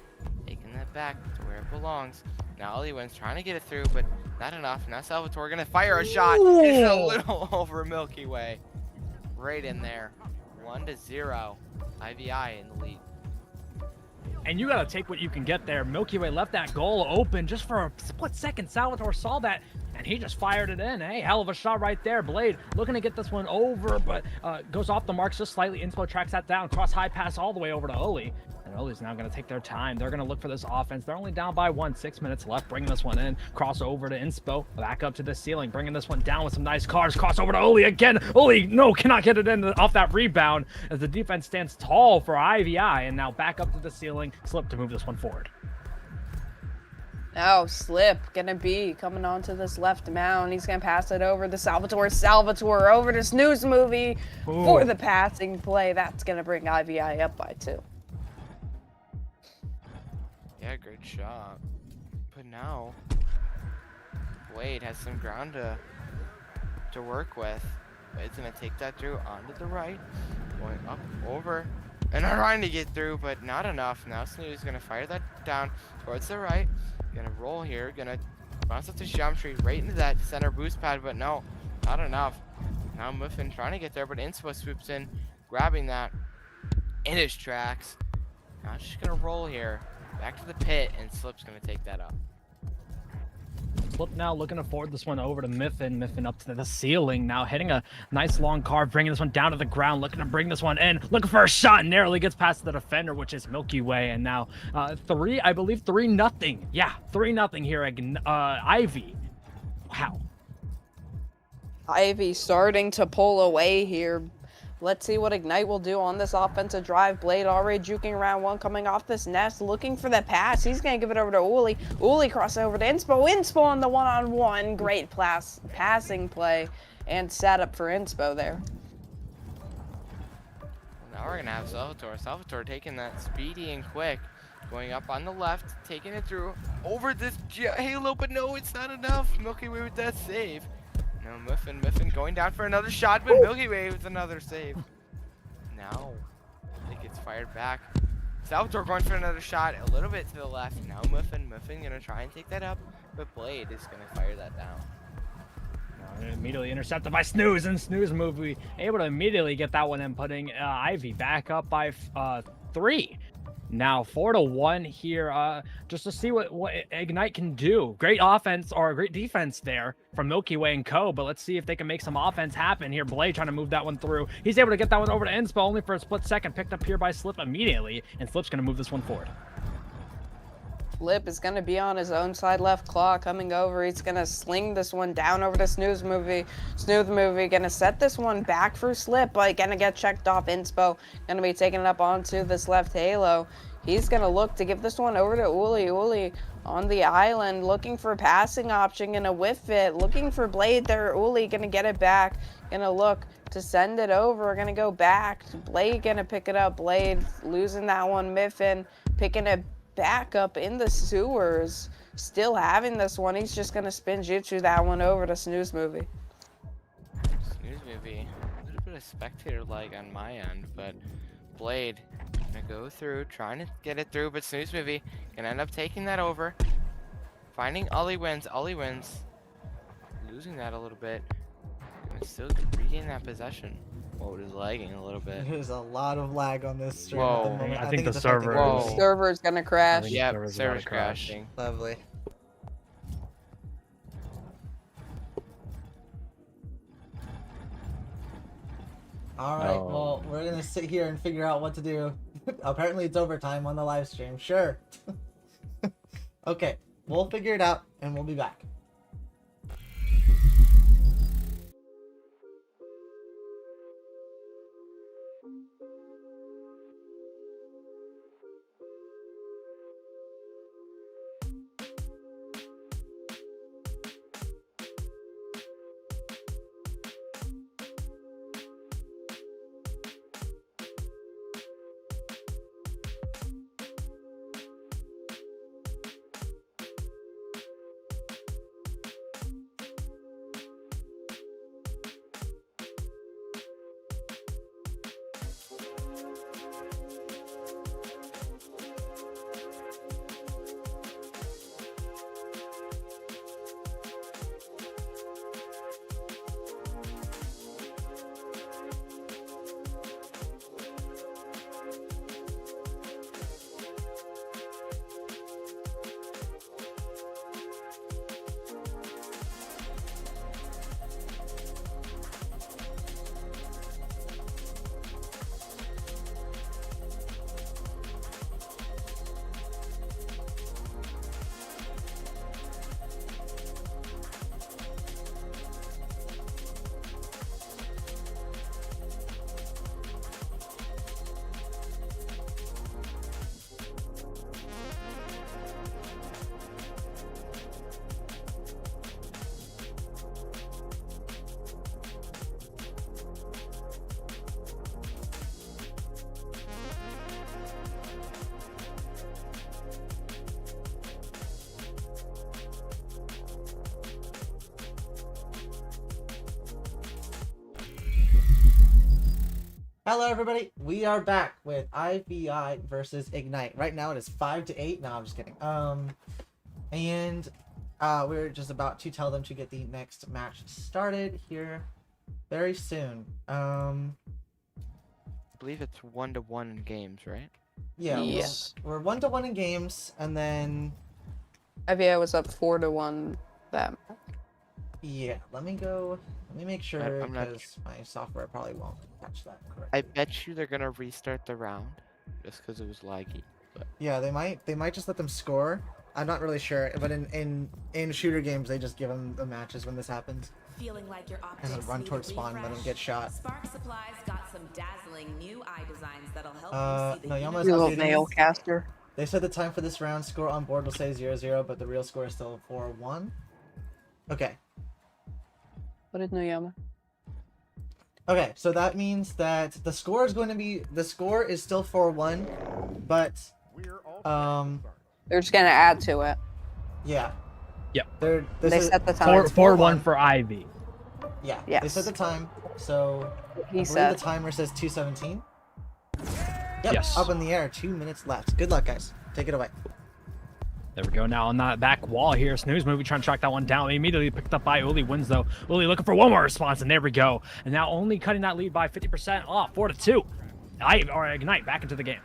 taking that back to where it belongs. Now Eliwins trying to get it through, but not enough. Now Salvatore gonna fire a shot. It's a little over Milky Way, right in there. 1-0, IVI in the lead. And you gotta take what you can get there. Milky Way left that goal open just for a split second. Salvatore saw that, and he just fired it in. Hey, hell of a shot right there. Blade looking to get this one over, but goes off the marks just slightly. Inspo tracks that down. Cross high pass all the way over to Oli. And Oli's now going to take their time. They're going to look for this offense. They're only down by 1. 6 minutes left. Bringing this one in. Cross over to Inspo. Back up to the ceiling. Bringing this one down with some nice cars. Cross over to Oli again. Oli, no, cannot get it in off that rebound as the defense stands tall for IVI. And now back up to the ceiling. Slip to move this one forward. Now Slip gonna be coming onto this left mound. He's gonna pass it over to Salvatore. Salvatore over to Snooze Movie for the passing play. That's gonna bring IVI up by 2. Yeah, great shot. But now Blade has some ground to work with. Blade's gonna take that through onto the right, going up over, and trying to get through, but not enough. Now Snooze gonna fire that down towards the right. Gonna roll here, gonna try and get it through, but not enough. Now Snooze gonna send it back, but Oli's gonna Bounce up the geometry right into that center boost pad, but no, not enough. Now Muffin trying to get there, but Inspo swoops in, grabbing that in his tracks. Now she's gonna roll here. Back to the pit, and Slip's gonna take that up. Flip now looking to forward this one over to Miffin. Miffin up to the ceiling now, hitting a nice long carve, bringing this one down to the ground, looking to bring this one in, looking for a shot, narrowly gets past the defender, which is Milky Way, and now I believe 3-0. Yeah, 3-0 here at Ivy. Wow. Ivy starting to pull away here. Let's see what Ignite will do on this offensive drive. Blade already juking around one, coming off this nest, looking for the pass. He's going to give it over to Uli. Uli cross over to Inspo. Inspo on the one-on-one. Great passing play and setup for Inspo there. Now we're going to have Salvatore. Salvatore taking that speedy and quick. Going up on the left, taking it through over this halo, but no, it's not enough. Milky Way with that save. No, Muffin going down for another shot, but Milky Way with another save. Now, it gets fired back. Salvatore going for another shot, a little bit to the left. Now Muffin gonna try and take that up, but Blade is gonna fire that down. Immediately intercepted by Snooze, and Snooze movie able to immediately get that one in, putting Ivy back up by 3. Now 4-1 here, just to see what Ignite can do. Great offense or great defense there from Milky Way and Co. But let's see if they can make some offense happen here. Blade trying to move that one through. He's able to get that one over to Inspo only for a split second. Picked up here by Slip immediately, and Slip's going to move this one forward. Flip is going to be on his own side left claw coming over. He's going to sling this one down over to Snooze movie. Snooze movie going to set this one back for Slip, but going to get checked off. Inspo going to be taking it up onto this left halo. He's going to look to give this one over to Uli. Uli on the island looking for a passing option, going to whiff it. Looking for Blade there. Uli going to get it back. Going to look to send it over. Going to go back. Blade going to pick it up. Blade losing that one. Miffin picking it back up in the sewers, still having this one. He's just gonna spin jutsu that one over to Snooze movie. Snooze movie, a little bit of spectator like on my end, but Blade gonna go through, trying to get it through, but Snooze movie gonna end up taking that over, finding Ollie wins, losing that a little bit, and still regain that possession. Whoa, it is lagging a little bit. There's a lot of lag on this stream Whoa. at the moment. I think the it's affecting server everybody. is- Server is gonna crash. think Yep, server's server's about to crash. crashing. Lovely. All right, Oh. well, we're gonna sit here and figure out what to do. Apparently, it's overtime on the live stream. Sure. Okay, we'll figure it out, and we'll be back. Hello, everybody. We are back with IVI versus Ignite. Right now, it is 5-8. No, I'm just kidding. And we're just about to tell them to get the next match started here very soon. I believe it's 1-1 in games, right? Yeah, Yes. we're 1-1 in games, and then IVI was up 4-1 that. yeah, let me make sure I'm not because my software probably won't catch that correctly. I bet you they're gonna restart the round just because it was laggy. But Yeah, they might just let them score. I'm not really sure, but in shooter games they just give them the matches when this happens. Feeling like your As optics a run need towards a spawn, let refresh? them get shot. Spark Supplies got some dazzling new eye designs that'll help you see the Noyama's You little updating. nail caster. They said the time for this round score on board will say 0-0, but the real score is still 4-1. Okay. What did Noyama? Okay, so that means that the score is still 4-1, but They're just gonna add to it. yeah. Yep. They set the time. 4-1 for Ivy. Yeah. They Yes. set the time. So I He believe said. the timer says 2:17. Yep. Yes. Up in the air. 2 minutes left. Good luck, guys. Take it away. There we go. Now on that back wall here, Snooze Movie trying to track that one down. Immediately picked up by Uli wins though. Uli looking for one more response, and there we go. And now only cutting that lead by 50% off, 4-2. Ignite back into the game.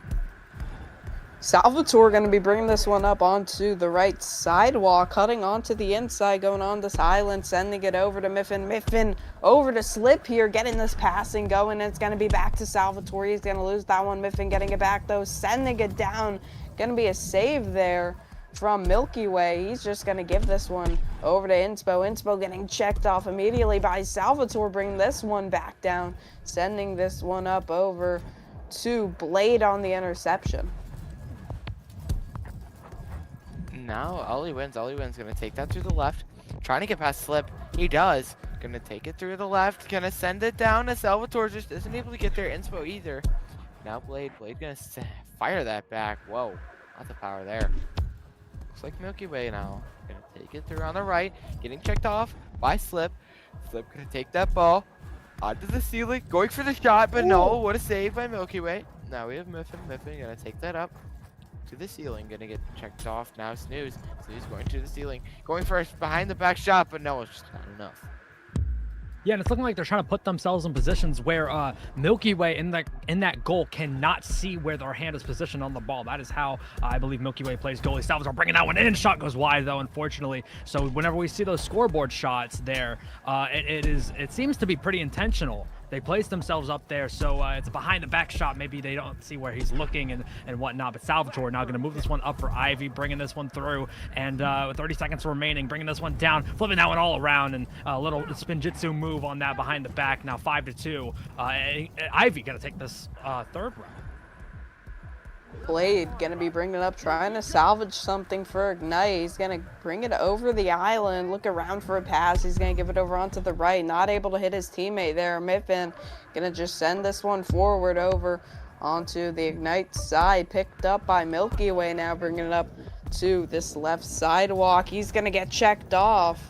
Salvatore gonna be bringing this one up onto the right sidewalk, cutting onto the inside, going on this island, sending it over to Miffin. Miffin over to Slip here, getting this passing going. And it's gonna be back to Salvatore. He's gonna lose that one. Miffin getting it back though, sending it down. Gonna be a save there from Milky Way. He's just gonna give this one over to Inspo. Inspo getting checked off immediately by Salvatore, bringing this one back down, sending this one up over to Blade on the interception. now Ollie wins. Ollie wins. Gonna take that to the left. Trying to get past Slip. He does. Gonna take it through the left. Gonna send it down. And Salvatore just isn't able to get there. Inspo either. Now Blade gonna fire that back. Whoa. Lots of power there. Looks like Milky Way now. Gonna take it through on the right. Getting checked off by Slip. Slip gonna take that ball onto the ceiling. Going for the shot, but no. What a save by Milky Way. Now we have Miffin. Miffin gonna take that up to the ceiling. Gonna get checked off. Now Snooze. Snooze going to the ceiling. Going for a behind the back shot, but no, it's just not enough. Yeah, and it's looking like they're trying to put themselves in positions where Milky Way in that goal cannot see where their hand is positioned on the ball. That is how I believe Milky Way plays goalie. Salvatore bringing that one in. Shot goes wide though, unfortunately. So whenever we see those scoreboard shots there, it seems to be pretty intentional. They place themselves up there, so it's a behind the back shot. Maybe they don't see where he's looking and whatnot. But Salvatore now going to move this one up for Ivy, bringing this one through. And with 30 seconds remaining, bringing this one down, flipping that one all around, and a little spin jitsu move on that behind the back. Now 5-2. Ivy going to take this third round. Blade gonna be bringing it up, trying to salvage something for Ignite. He's gonna bring it over the island, look around for a pass. He's gonna give it over onto the right, not able to hit his teammate there. Miffin gonna just send this one forward over onto the Ignite side, picked up by Milky Way now, bringing it up to this left sidewalk. He's gonna get checked off.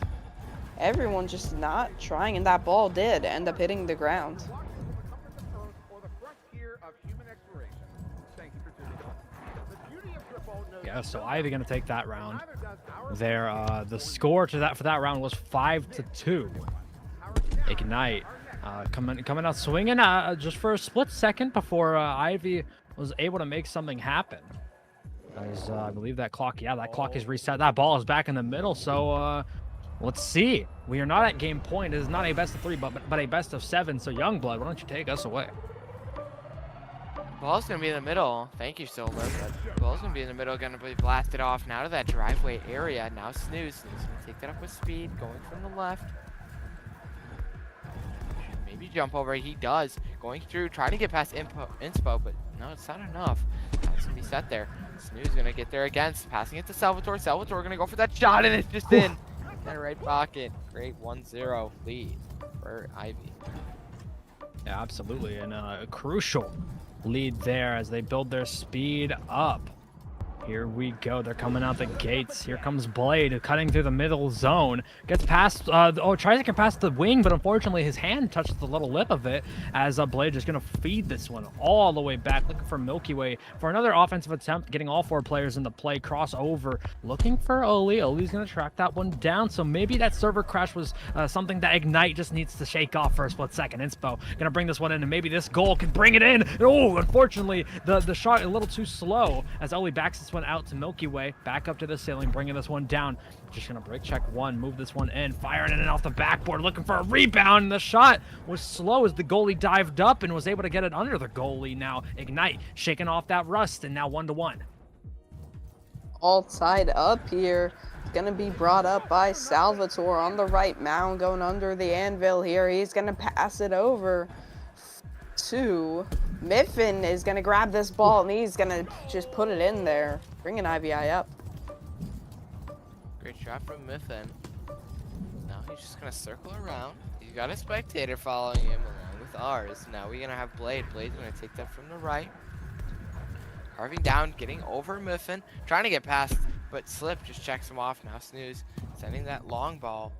Everyone just not trying, and that ball did end up hitting the ground. Yeah, so Ivy gonna take that round. There, the score for that round was 5-2. Ignite coming out swinging just for a split second before Ivy was able to make something happen. As I believe that clock is reset. That ball is back in the middle. So let's see. We are not at game point. It is not a best of 3, but a best of 7. So Yungblud, why don't you take us away? Ball's gonna be in the middle. Thank you, Solar. Ball's gonna be in the middle, gonna be blasted off now to that driveway area. Now Snooze. Snooze gonna take that up with speed, going from the left. Maybe jump over. He does. Going through, trying to get past Inspo, but no, it's not enough. It's gonna be set there. Snooze gonna get there again, passing it to Salvatore. Salvatore gonna go for that shot, and it's just in. That right pocket. Great 1-0 lead for Ivy. Yeah, absolutely, and a crucial lead there as they build their speed up Here we go. They're coming out the gates. Here comes Blade cutting through the middle zone. Gets past, tries to get past the wing, but unfortunately his hand touches the little lip of it as Blade just going to feed this one all the way back, looking for Milky Way for another offensive attempt, getting all 4 players in the play, crossover, looking for Oli. Oli's going to track that one down, so maybe that server crash was something that Ignite just needs to shake off for a split second. Inspo going to bring this one in, and maybe this goal can bring it in. Oh, unfortunately, the shot a little too slow as Oli backs this one out to Milky Way, back up to the ceiling, bringing this one down. Just gonna break check one, move this one in, firing it in off the backboard, looking for a rebound, and the shot was slow as the goalie dived up and was able to get it under the goalie. Now Ignite shaking off that rust, and now 1-1. All tied up here. It's gonna be brought up by Salvatore on the right mound, going under the anvil here. He's gonna pass it over to Miffin. Is gonna grab this ball and he's gonna just put it in there, bringing IVI up. Great shot from Miffin. Now he's just gonna circle around. He's got a spectator following him along with ours. Now we're gonna have Blade. Blade's gonna take that from the right. Carving down, getting over Miffin, trying to get past, but Slip just checks him off. Now Snooze sending that long ball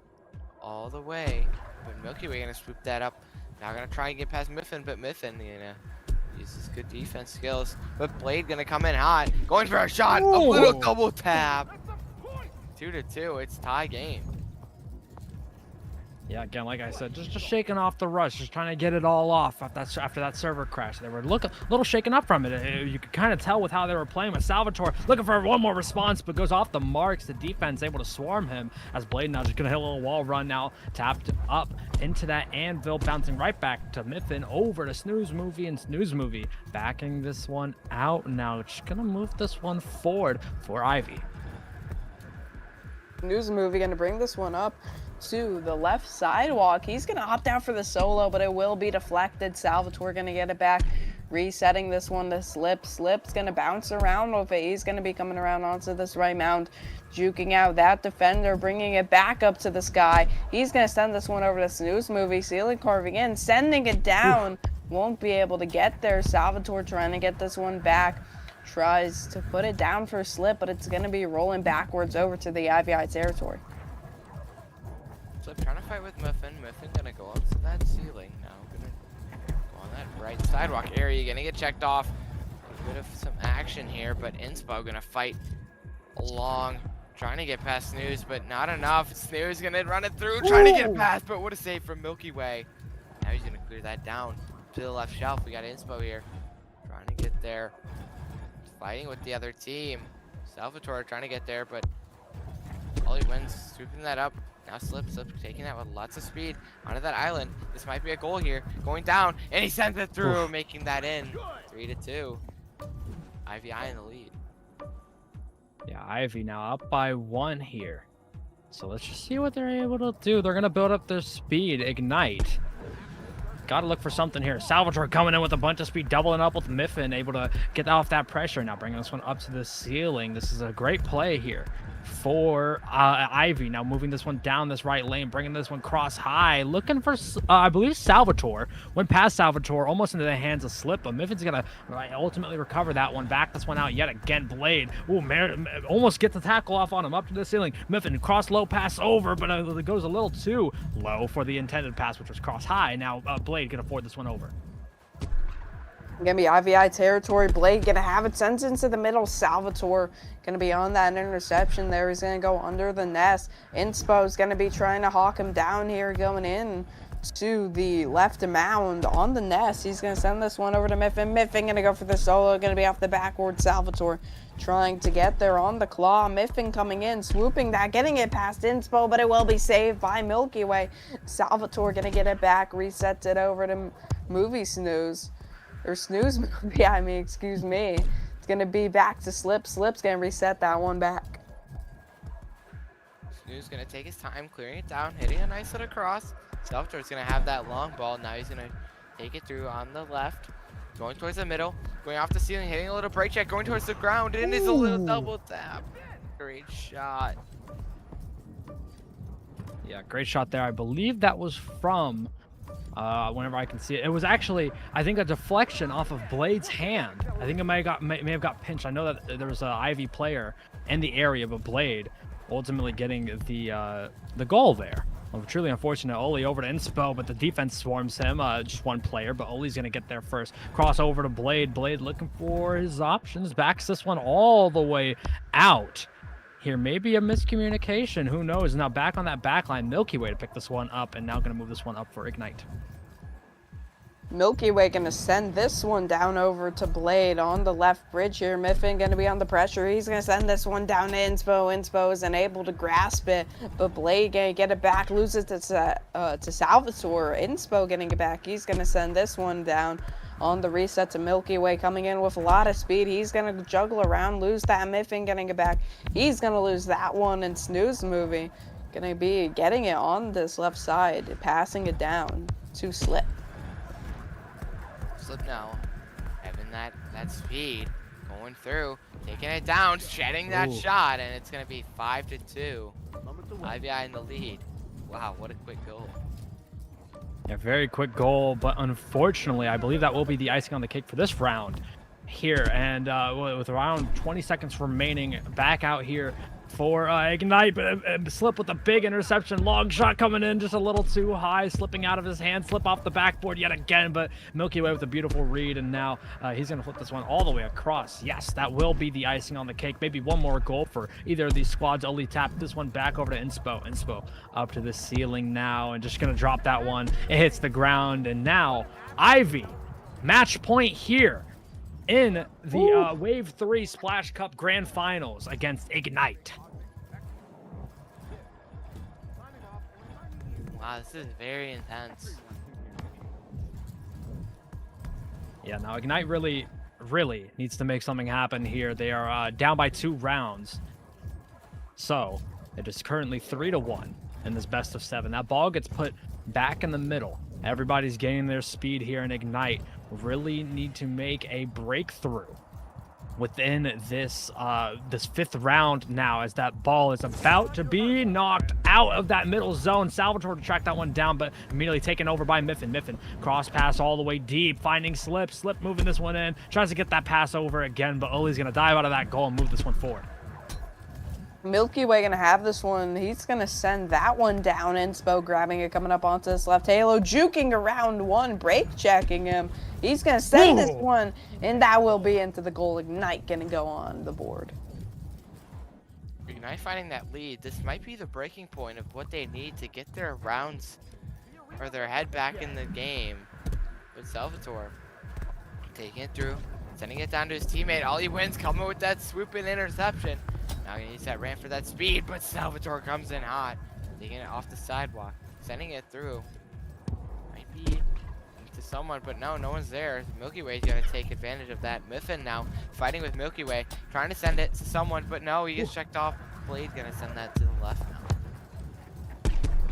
all the way. But Milky Way gonna swoop that up. Now gonna try and get past Miffin, but Miffin gonna use his good defense skills. But Blade gonna come in hot, going for a shot, a little double tap. 2-2, it's tie game. Yeah, again, like I said, just shaking off the rush, just trying to get it all off after that server crash. They were a little shaken up from it. You could kind of tell with how they were playing with Salvatore, looking for one more response, but goes off the marks. The defense able to swarm him as Blade now just gonna hit a little wall run now, tapped up into that anvil, bouncing right back to Miffin, over to Snooze Movie, and Snooze Movie backing this one out now. Just gonna move this one forward for Ivy. News Movie gonna bring this one up to the left sidewalk. He's gonna opt out for the solo, but it will be deflected. Salvatore gonna get it back, resetting this one to Slip. Slip's gonna bounce around with it. He's gonna be coming around onto this right mound, juking out that defender, bringing it back up to the sky. He's gonna send this one over to Snooze Movie, ceiling carving in, sending it down. Won't be able to get there. Salvatore trying to get this one back. Tries to put it down for Slip, but it's going to be rolling backwards over to the IVI territory. Slip trying to fight with Miffin. Miffin gonna go up to that ceiling now. Gonna go on that right sidewalk area. Gonna get checked off. A bit of some action here, but Inspo gonna fight along, trying to get past Snooze, but not enough. Snooze gonna run it through, trying to get past, but what a save from Milky Way. Now he's gonna clear that down to the left shelf. We got Inspo here, trying to get there. Fighting with the other team. Salvatore trying to get there, but Ollie wins, swooping that up. Now Slip taking that with lots of speed onto that island. This might be a goal here. Going down, and he sends it through, making that in. 3-2. IVI in the lead. Yeah, Ivy now up by 1 here. So let's just see what they're able to do. They're going to build up their speed. Ignite. Got to look for something here. Salvatore coming in with a bunch of speed, doubling up with Miffin, able to get off that pressure. Now bringing this one up to the ceiling. This is a great play here for Ivy. Now moving this one down this right lane, bringing this one cross high, looking for, I believe, Salvatore. Went past Salvatore, almost into the hands of Slip, but Miffin's going to ultimately recover that one. Back this one out yet again. Blade, ooh, man, almost gets the tackle off on him, up to the ceiling. Miffin, cross low, pass over, but it goes a little too low for the intended pass, which was cross high. Now Blade can afford this one over. Gonna be IVI territory. Blade gonna have it sent into the middle. Salvatore gonna be on that interception there. He's gonna go under the nest. Inspo's gonna be trying to hawk him down here, going in to the left mound on the nest. He's gonna send this one over to Miffin. Miffin gonna go for the solo. Gonna be off the backward. Salvatore trying to get there on the claw. Miffin coming in, swooping that, getting it past Inspo, but it will be saved by Milky Way. Salvatore gonna get it back, resets it over to Movie Snooze. Or Snooze Movie, I mean, excuse me. It's gonna be back to Slip. Slip's gonna reset that one back. Snooze gonna take his time, clearing it down, hitting a nice little cross. Salvatore's gonna have that long ball. Now he's gonna take it through on the left, going towards the middle, going off the ceiling, hitting a little break check, going towards the ground, and it's a little double tap. Great shot. Yeah, great shot there. I believe that was from Whenever I can see it. It was actually, I think, a deflection off of Blade's hand. I think it may have got pinched. I know that there was an Ivy player in the area, but Blade ultimately getting the goal there. Well, truly unfortunate. Oli over to Inspo, but the defense swarms him. Just one player, but Oli's going to get there first. Cross over to Blade. Blade looking for his options. Backs this one all the way out. Here, maybe a miscommunication. Who knows? Now back on that back line. Milky Way to pick this one up, and now going to move this one up for Ignite. Milky Way gonna send this one down over to Blade on the left bridge here. Miffin gonna be on the pressure. He's gonna send this one down to Inspo. Inspo is unable to grasp it, but Blade gonna get it back, loses it to Salvatore. Inspo getting it back. He's gonna send this one down on the reset to Milky Way, coming in with a lot of speed. He's gonna juggle around, lose that. Miffin getting it back. He's gonna lose that one, and Snooze Movie gonna be getting it on this left side, passing it down to Slip. Slip now, having that speed, going through, taking it down, shedding that shot, and it's gonna be 5-2. IVI in the lead. Wow, what a quick goal. A very quick goal, but unfortunately, I believe that will be the icing on the cake for this round here. And with around 20 seconds remaining, back out here for Ignite, but Slip with a big interception. Long shot coming in just a little too high, slipping out of his hand. Slip off the backboard yet again, but Milky Way with a beautiful read, and now he's going to flip this one all the way across. Yes, that will be the icing on the cake. Maybe one more goal for either of these squads. Only tap this one back over to Inspo. Inspo up to the ceiling now, and just going to drop that one. It hits the ground, and now Ivy, match point here in the Wave 3 Splash Cup Grand Finals against Ignite. Wow, this is very intense. Yeah, now Ignite really needs to make something happen here. They are down by 2 rounds. So, it is currently 3-1 in this best of 7. That ball gets put back in the middle. Everybody's gaining their speed here, and Ignite really need to make a breakthrough within this this 5th round now, as that ball is about to be knocked out of that middle zone. Salvatore to track that one down, but immediately taken over by Miffin. Miffin cross pass all the way deep, finding Slip. Slip moving this one in, tries to get that pass over again, but Oli's gonna dive out of that goal and move this one forward. Milky Way gonna have this one. He's gonna send that one down. Inspo grabbing it, coming up onto this left. Halo juking around one, brake checking him. He's gonna send this one, and that will be into the goal. Ignite gonna go on the board. Ignite finding that lead. This might be the breaking point of what they need to get their rounds or their head back in the game. But Salvatore taking it through, sending it down to his teammate. Ollie wins, coming with that swoop-in interception. Now he needs that ramp for that speed, but Salvatore comes in hot, taking it off the sidewalk, sending it through. Might be to someone, but no one's there. Milky Way's gonna take advantage of that. Miffin now fighting with Milky Way, trying to send it to someone, but no, he gets checked off. Blade gonna send that to the left now.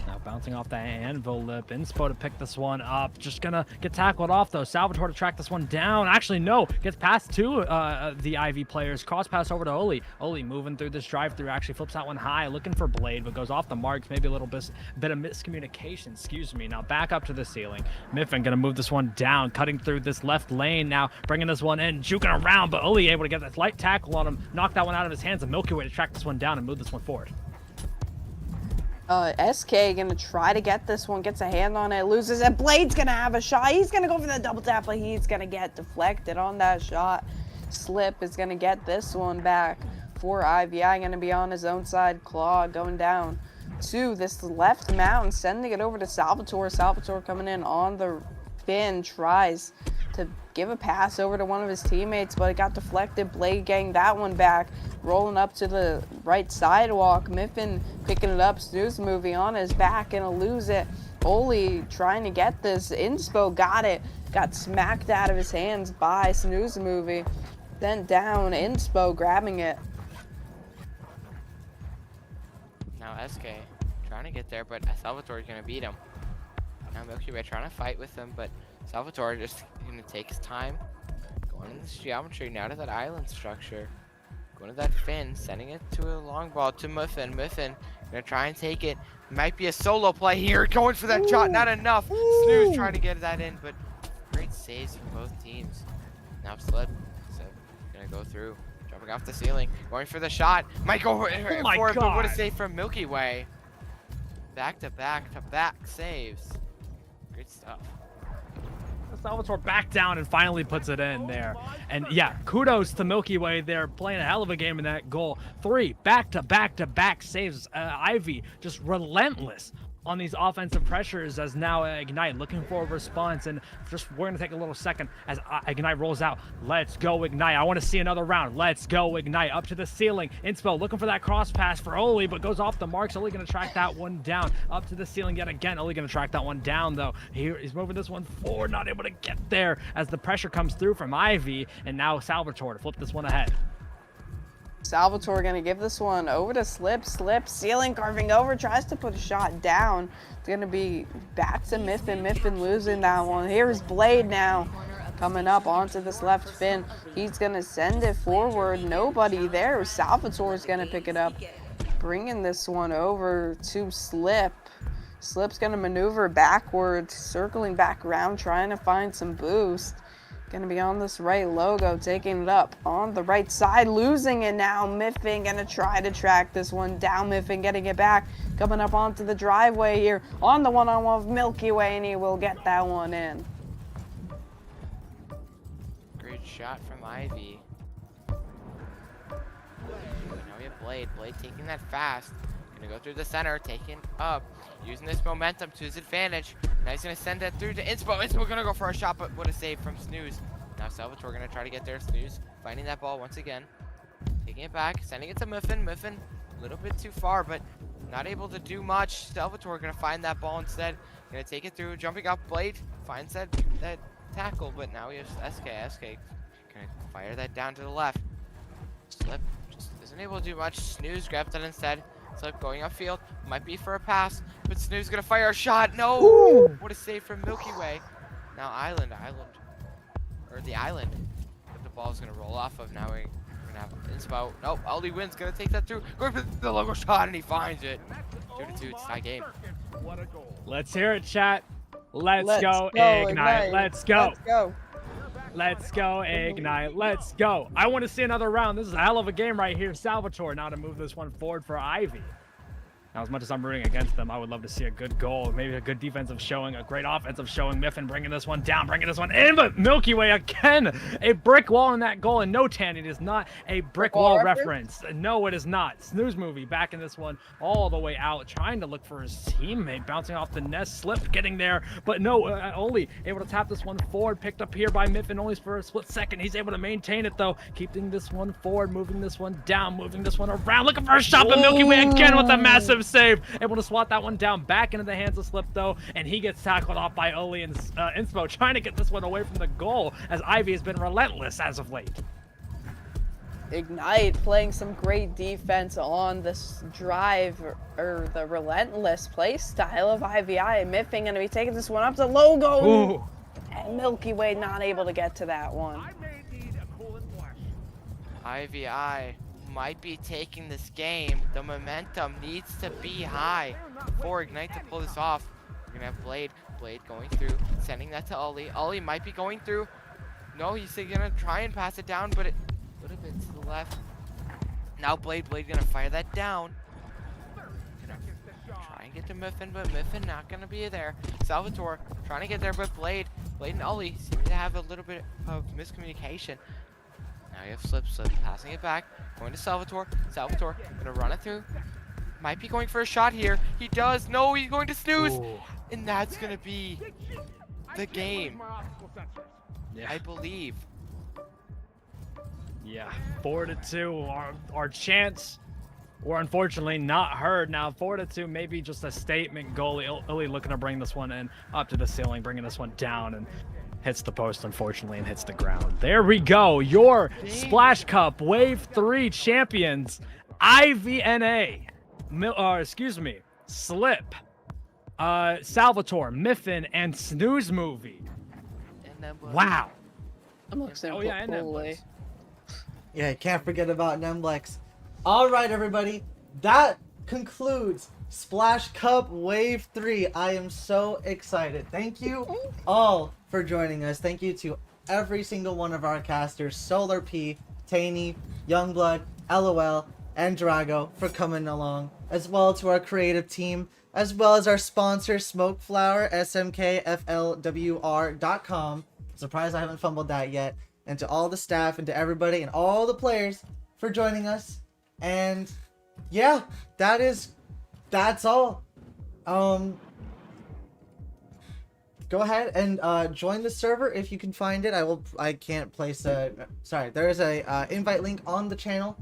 Now bouncing off that anvil lip. Inspo to pick this one up. Just gonna get tackled off though. Salvatore to track this one down. Actually, no. Gets past 2 the Ivy players. Cross pass over to Oli. Oli moving through this drive-through. Actually flips that one high, looking for Blade, but goes off the marks. Maybe a little bit of miscommunication. Excuse me. Now back up to the ceiling. Miffin gonna move this one down, cutting through this left lane. Now bringing this one in, juking around, but Oli able to get that light tackle on him, knock that one out of his hands. And Milky Way to track this one down and move this one forward. SK gonna try to get this one, gets a hand on it, loses it. Blade's gonna have a shot. He's gonna go for the double tap, but he's gonna get deflected on that shot. Slip is gonna get this one back for IVI, gonna be on his own side. Claw going down to this left mountain, sending it over to Salvatore. Salvatore coming in on the fin, tries to give a pass over to one of his teammates, but it got deflected. Blade getting that one back, rolling up to the right sidewalk. Miffin picking it up. Snooze Movie on his back, gonna lose it. Oli trying to get this. Inspo got it, got smacked out of his hands by Snooze Movie. Then down, Inspo grabbing it. Now SK trying to get there, but Salvatore's gonna beat him. Now Milky Way trying to fight with him, but Salvatore just gonna take his time, going in this geometry now to that island structure, going to that fin, sending it to a long ball to Miffin. Miffin Gonna try and take it. Might be a solo play here. Going for that shot. Not enough. Snooze trying to get that in, but great saves from both teams. Now Slip. So gonna go through. Jumping off the ceiling. Going for the shot. Might go for it, my but what a God. save from Milky Way. Back to back to back saves. Great stuff. Salvatore back down and finally puts it in there. And yeah, kudos to Milky Way. They're playing a hell of a game in that goal. 3 back-to-back saves. Ivy just relentless on these offensive pressures as now Ignite looking for a response. And just we're going to take a little second as Ignite rolls out. Let's go, Ignite. I want to see another round. Let's go, Ignite. Up to the ceiling. Inspo looking for that cross pass for Oli, but goes off the marks. Oli going to track that one down. Up to the ceiling yet again. Oli going to track that one down, though. He's moving this one forward, not able to get there as the pressure comes through from Ivy. And now Salvatore to flip this one ahead. Salvatore gonna give this one over to Slip. Slip, ceiling carving over, tries to put a shot down. It's gonna be back to Miffin. Miffin losing that one. Here's Blade now coming up onto this left fin. He's gonna send it forward. Nobody there. Salvatore's gonna pick it up, bringing this one over to Slip. Slip's gonna maneuver backward, circling back around, trying to find some boost. Gonna be on this right logo, taking it up on the right side, losing it now. Miffin gonna try to track this one down. Miffin getting it back, coming up onto the driveway here on the one-on-one with Milky Way, and he will get that one in. Great shot from Ivy. Now we have Blade. Blade taking that fast. Gonna go through the center, taking up, using this momentum to his advantage. Now he's gonna send that through to Inspo. Inspo gonna go for a shot, but what a save from Snooze. Now Salvatore gonna try to get there. Snooze finding that ball once again. Taking it back, sending it to Miffin. Miffin a little bit too far, but not able to do much. Salvatore gonna find that ball instead. Gonna take it through, jumping up. Blade finds that tackle, but now he has SK. SK gonna fire that down to the left. Slip just isn't able to do much. Snooze grabs it instead. Slip going upfield, might be for a pass, but Snooze gonna fire a shot. No! Ooh. What a save from Milky Way. Now Island. But the ball's gonna roll off of. Now we're gonna have Inspo. Nope, Aldi wins, gonna take that through. Going for the logo shot, and he finds it. 2-2, it's tie game. Let's hear it, chat. Let's go, Ignite. Let's go. Let's go. Let's go, Ignite. Let's go. I want to see another round. This is a hell of a game right here. Salvatore now to move this one forward for Ivy. Now, as much as I'm rooting against them, I would love to see a good goal, maybe a good defensive showing, a great offensive showing. Miffin bringing this one down, bringing this one in, but Milky Way again, a brick wall in that goal. And no, Taneyy, it is not a brick wall reference. No, it is not. Snooze movie back in this one all the way out, trying to look for his teammate, bouncing off the nest, Slip getting there, but no, Oli able to tap this one forward, picked up here by Miffin only for a split second. He's able to maintain it though, keeping this one forward, moving this one down, moving this one around, looking for a shot, but Milky Way again with a massive save, able to swat that one down back into the hands of Slip though, and he gets tackled off by Oli and Inspo, trying to get this one away from the goal as Ivy has been relentless as of late. Ignite playing some great defense on this drive or the relentless play style of IVI. Miffin gonna be taking this one up to logo. Ooh. And Milky Way not able to get to that one. IVI might be taking this game. The momentum needs to be high for Ignite to pull this off. We're gonna have Blade going through, sending that to Oli. Oli might be going through. No, he's gonna try and pass it down, but a little bit to the left. Now Blade gonna fire that down. Gonna try and get to Miffin, but Miffin not gonna be there. Salvatore trying to get there, but Blade and Oli seem to have a little bit of miscommunication. Now you have Slip passing it back, going to Salvatore. Salvatore gonna run it through. Might be going for a shot here. He does. No, he's going to Snooze. Ooh. And that's gonna be the game, Yeah. I believe. Yeah, 4-2. Our chants were unfortunately not heard. Now 4-2, maybe just a statement goal. Illy looking to bring this one in up to the ceiling, bringing this one down, and hits the post unfortunately and hits the ground. There we go. Your Splash Cup Wave 3 champions, IVNA. Slip, Salvatore, Miffin, and Snooze Movie. And then Wow. Oh yeah, and Yeah, can't forget about Nemblex. All right, everybody. That concludes Splash Cup Wave 3. I am so excited. Thank you all for joining us. Thank you to every single one of our casters, Solarp, Taneyy, Yungblud, l.ol, and Drago for coming along, as well to our creative team, as well as our sponsor, Smokeflower, smkflwr.com. Surprised I haven't fumbled that yet. And to all the staff and to everybody and all the players for joining us. And yeah, that's all. Go ahead and join the server if you can find it. I can't place a, sorry, there is a invite link on the channel,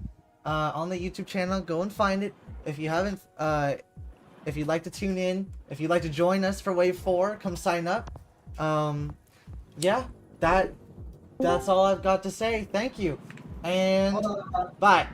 on the YouTube channel. Go and find it. If you haven't, if you'd like to tune in, if you'd like to join us for Wave 4, come sign up. Yeah, that's all I've got to say. Thank you. And bye.